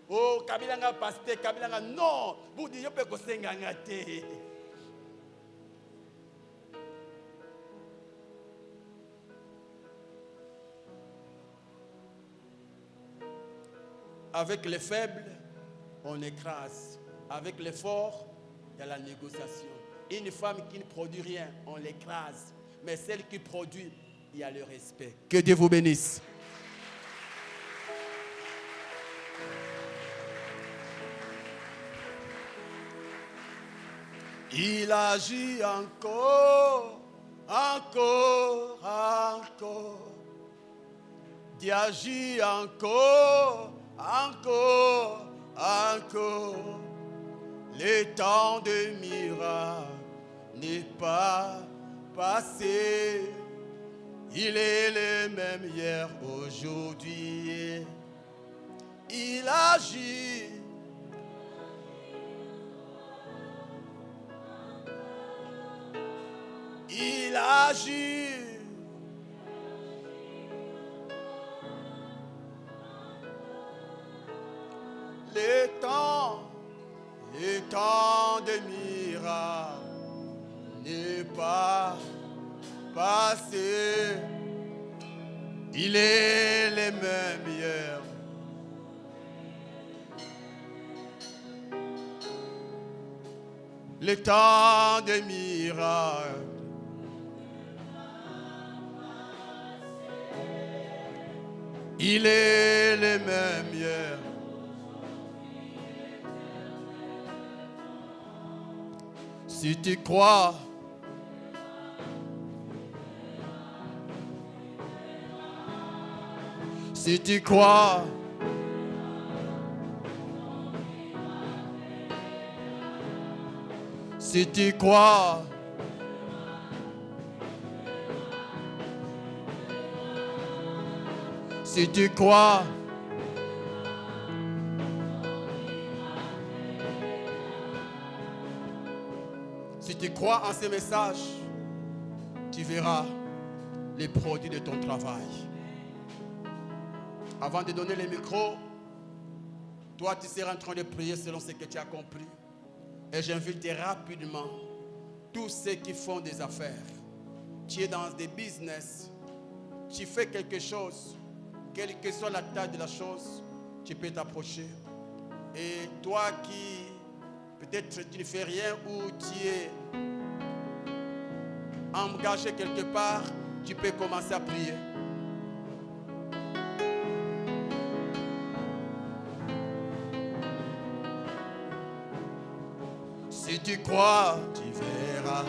oh, Kabilanga pasteur, Kabilanga, non, vous dites, yo pe ko Sengangate. Avec les faibles, on écrase. Avec les forts, il y a la négociation. Une femme qui ne produit rien, on l'écrase. Mais celle qui produit, il y a le respect. Que Dieu vous bénisse. Il agit encore, encore, encore. Dieu agit encore. Encore, encore, le temps de miracle n'est pas passé. Il est le même hier, aujourd'hui. Il agit. Il agit. Le temps de miracle n'est pas passé. Il est le même hier. Le temps de miracle. Il est le même hier. Si tu crois, si tu crois, si tu crois, si tu crois, si tu crois en ces messages, tu verras les produits de ton travail. Avant de donner les micros, toi tu seras en train de prier selon ce que tu as compris. Et j'invite rapidement tous ceux qui font des affaires. Tu es dans des business, tu fais quelque chose, quelle que soit la taille de la chose, tu peux t'approcher. Et toi qui, peut-être tu ne fais rien ou tu es engagé quelque part, tu peux commencer à prier. Si tu crois, tu verras.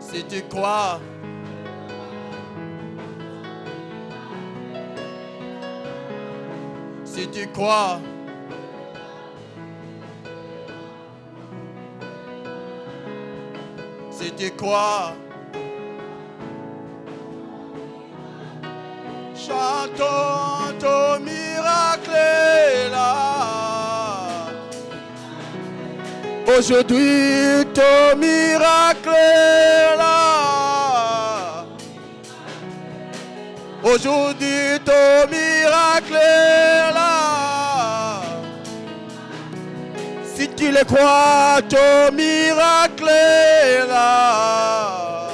Si tu crois, si tu crois, si tu crois, chantons ton miracle est là. Aujourd'hui, ton miracle est là. Aujourd'hui, ton miracle est là. Si tu le crois, ton miracle est là.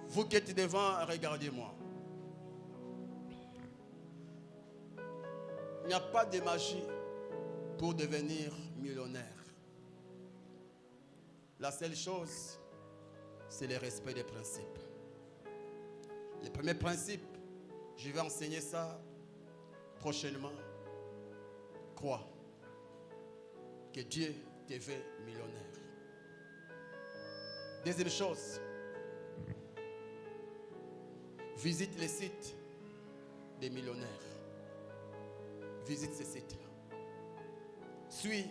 Vous qui êtes devant, regardez-moi. Il n'y a pas de magie pour devenir millionnaire. La seule chose, c'est le respect des principes. Le premier principe, je vais enseigner ça prochainement. Crois que Dieu te veut millionnaire. Deuxième chose, visite les sites des millionnaires. Visite ces sites-là. Suis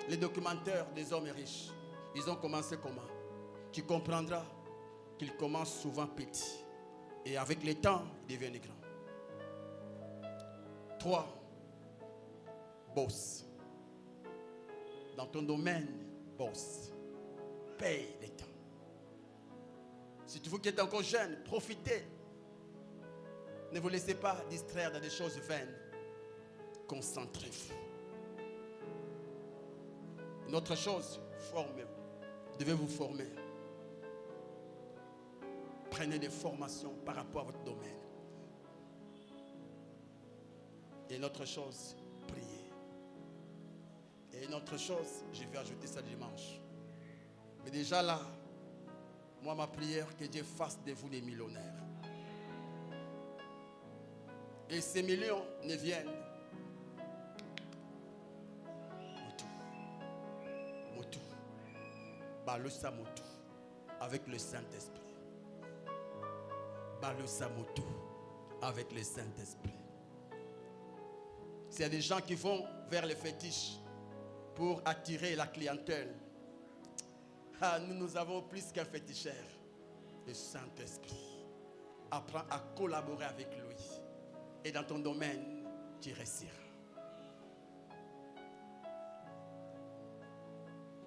les documentaires des hommes riches. Ils ont commencé comment? Tu comprendras qu'ils commencent souvent petits. Et avec le temps, ils deviennent grands. 3. Boss. Dans ton domaine, boss. Paye les temps. Si tu veux qui êtes encore jeune, profitez. Ne vous laissez pas distraire dans des choses vaines. Concentrez-vous. Une autre chose, formez-vous. Devez vous former. Prenez des formations par rapport à votre domaine. Et une autre chose, priez. Et une autre chose, je vais ajouter ça dimanche. Mais déjà là, moi ma prière, que Dieu fasse de vous des millionnaires. Et ces millions ne viennent Balo Samoto avec le Saint-Esprit. Balo Samoto avec le Saint-Esprit. S'il y a des gens qui vont vers les fétiches pour attirer la clientèle, nous avons plus qu'un féticheur, le Saint-Esprit. Apprends à collaborer avec lui. Et dans ton domaine, tu réussiras.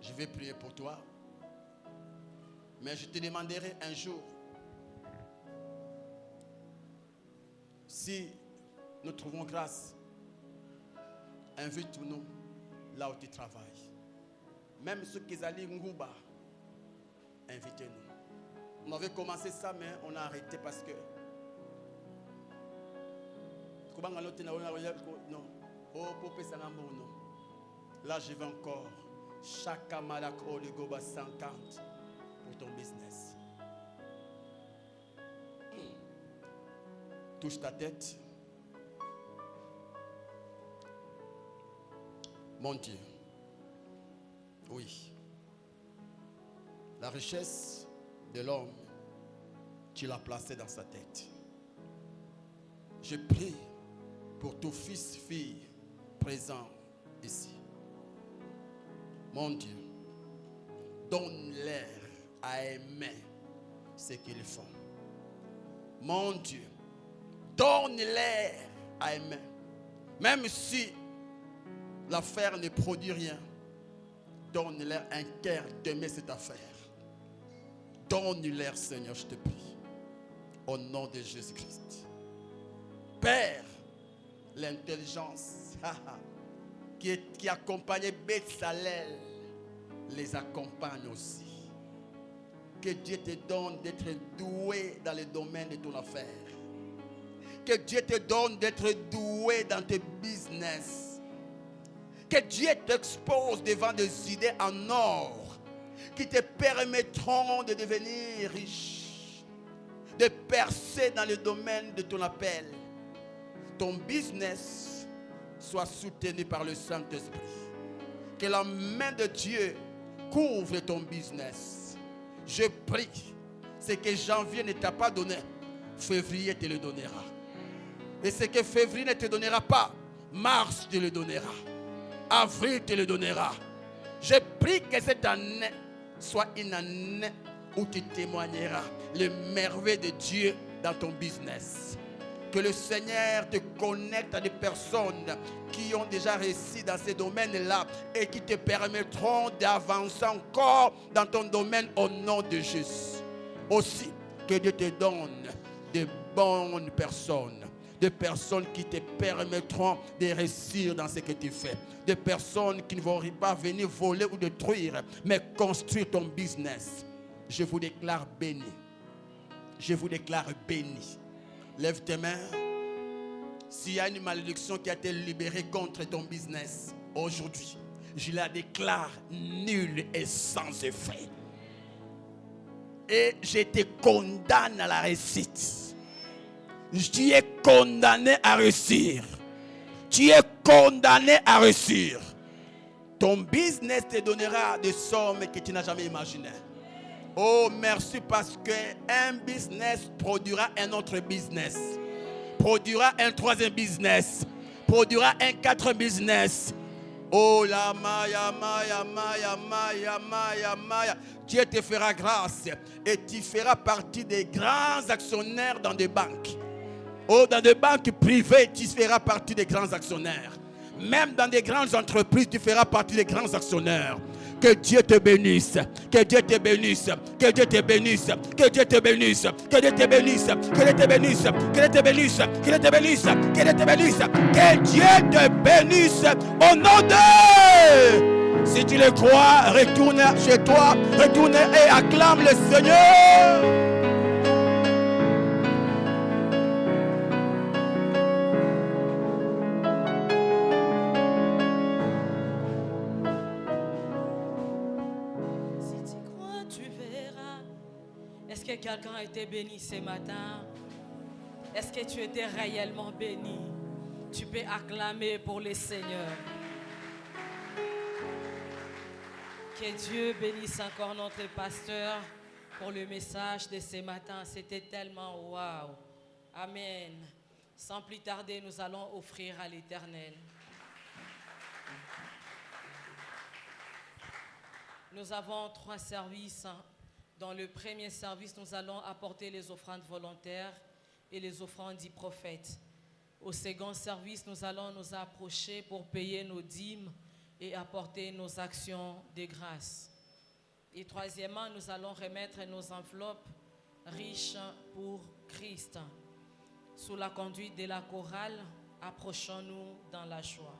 Je vais prier pour toi. Mais je te demanderai un jour si nous trouvons grâce, invite-nous là où tu travailles. Même ceux qui allaient Ngouba, invitez-nous. On avait commencé ça, mais on a arrêté parce que non. Là, je vais encore Chaque malako de goba 50 pour ton business. Touche ta tête. Mon Dieu. Oui. La richesse de l'homme, tu l'as placée dans sa tête. Je prie pour tous fils, filles présents ici. Mon Dieu, donne-leur à aimer ce qu'ils font. Mon Dieu, donne-leur à aimer. Même si l'affaire ne produit rien, donne-leur un cœur d'aimer cette affaire. Donne-leur, Seigneur, je te prie. Au nom de Jésus-Christ. Père, l'intelligence qui accompagnait Betsalel les accompagne aussi. Que Dieu te donne d'être doué dans le domaine de ton affaire. Que Dieu te donne d'être doué dans tes business. Que Dieu t'expose devant des idées en or qui te permettront de devenir riche, de percer dans le domaine de ton appel. Ton business soit soutenu par le Saint-Esprit. Que la main de Dieu couvre ton business. Je prie, ce que janvier ne t'a pas donné, février te le donnera. Et ce que février ne te donnera pas, mars te le donnera. Avril te le donnera. Je prie que cette année soit une année où tu témoigneras les merveilles de Dieu dans ton business. Que le Seigneur te connecte à des personnes qui ont déjà réussi dans ces domaines-là et qui te permettront d'avancer encore dans ton domaine au nom de Jésus. Aussi, que Dieu te donne de bonnes personnes. Des personnes qui te permettront de réussir dans ce que tu fais. Des personnes qui ne vont pas venir voler ou détruire, mais construire ton business. Je vous déclare béni. Je vous déclare béni. Lève tes mains. S'il y a une malédiction qui a été libérée contre ton business aujourd'hui, je la déclare nulle et sans effet. Et je te condamne à la réussite. Tu es condamné à réussir. Tu es condamné à réussir. Ton business te donnera des sommes que tu n'as jamais imaginées. Oh, merci parce qu'un business produira un autre business. Produira un troisième business. Produira un quatrième business. Oh, la maya, maya, maya, maya, maya, maya. Dieu te fera grâce et tu feras partie des grands actionnaires dans des banques. Oh, dans des banques privées, tu feras partie des grands actionnaires. Même dans des grandes entreprises, tu feras partie des grands actionnaires. Que Dieu te bénisse. Que Dieu te bénisse. Que Dieu te bénisse. Que Dieu te bénisse. Que Dieu te bénisse. Que Dieu te bénisse. Que Dieu te bénisse. Que Dieu te bénisse. Que Dieu te bénisse. Que Dieu te bénisse. Au nom de... Si tu le crois, retourne chez toi. Retourne et acclame le Seigneur. Est-ce que quelqu'un a été béni ce matin? Est-ce que tu étais réellement béni? Tu peux acclamer pour le Seigneur. Que Dieu bénisse encore notre pasteur pour le message de ce matin. C'était tellement waouh. Amen. Sans plus tarder, nous allons offrir à l'Éternel. Nous avons 3 services. Dans le premier service, nous allons apporter les offrandes volontaires et les offrandes du prophète. Au second service, nous allons nous approcher pour payer nos dîmes et apporter nos actions de grâce. Et troisièmement, nous allons remettre nos enveloppes riches pour Christ. Sous la conduite de la chorale, approchons-nous dans la joie.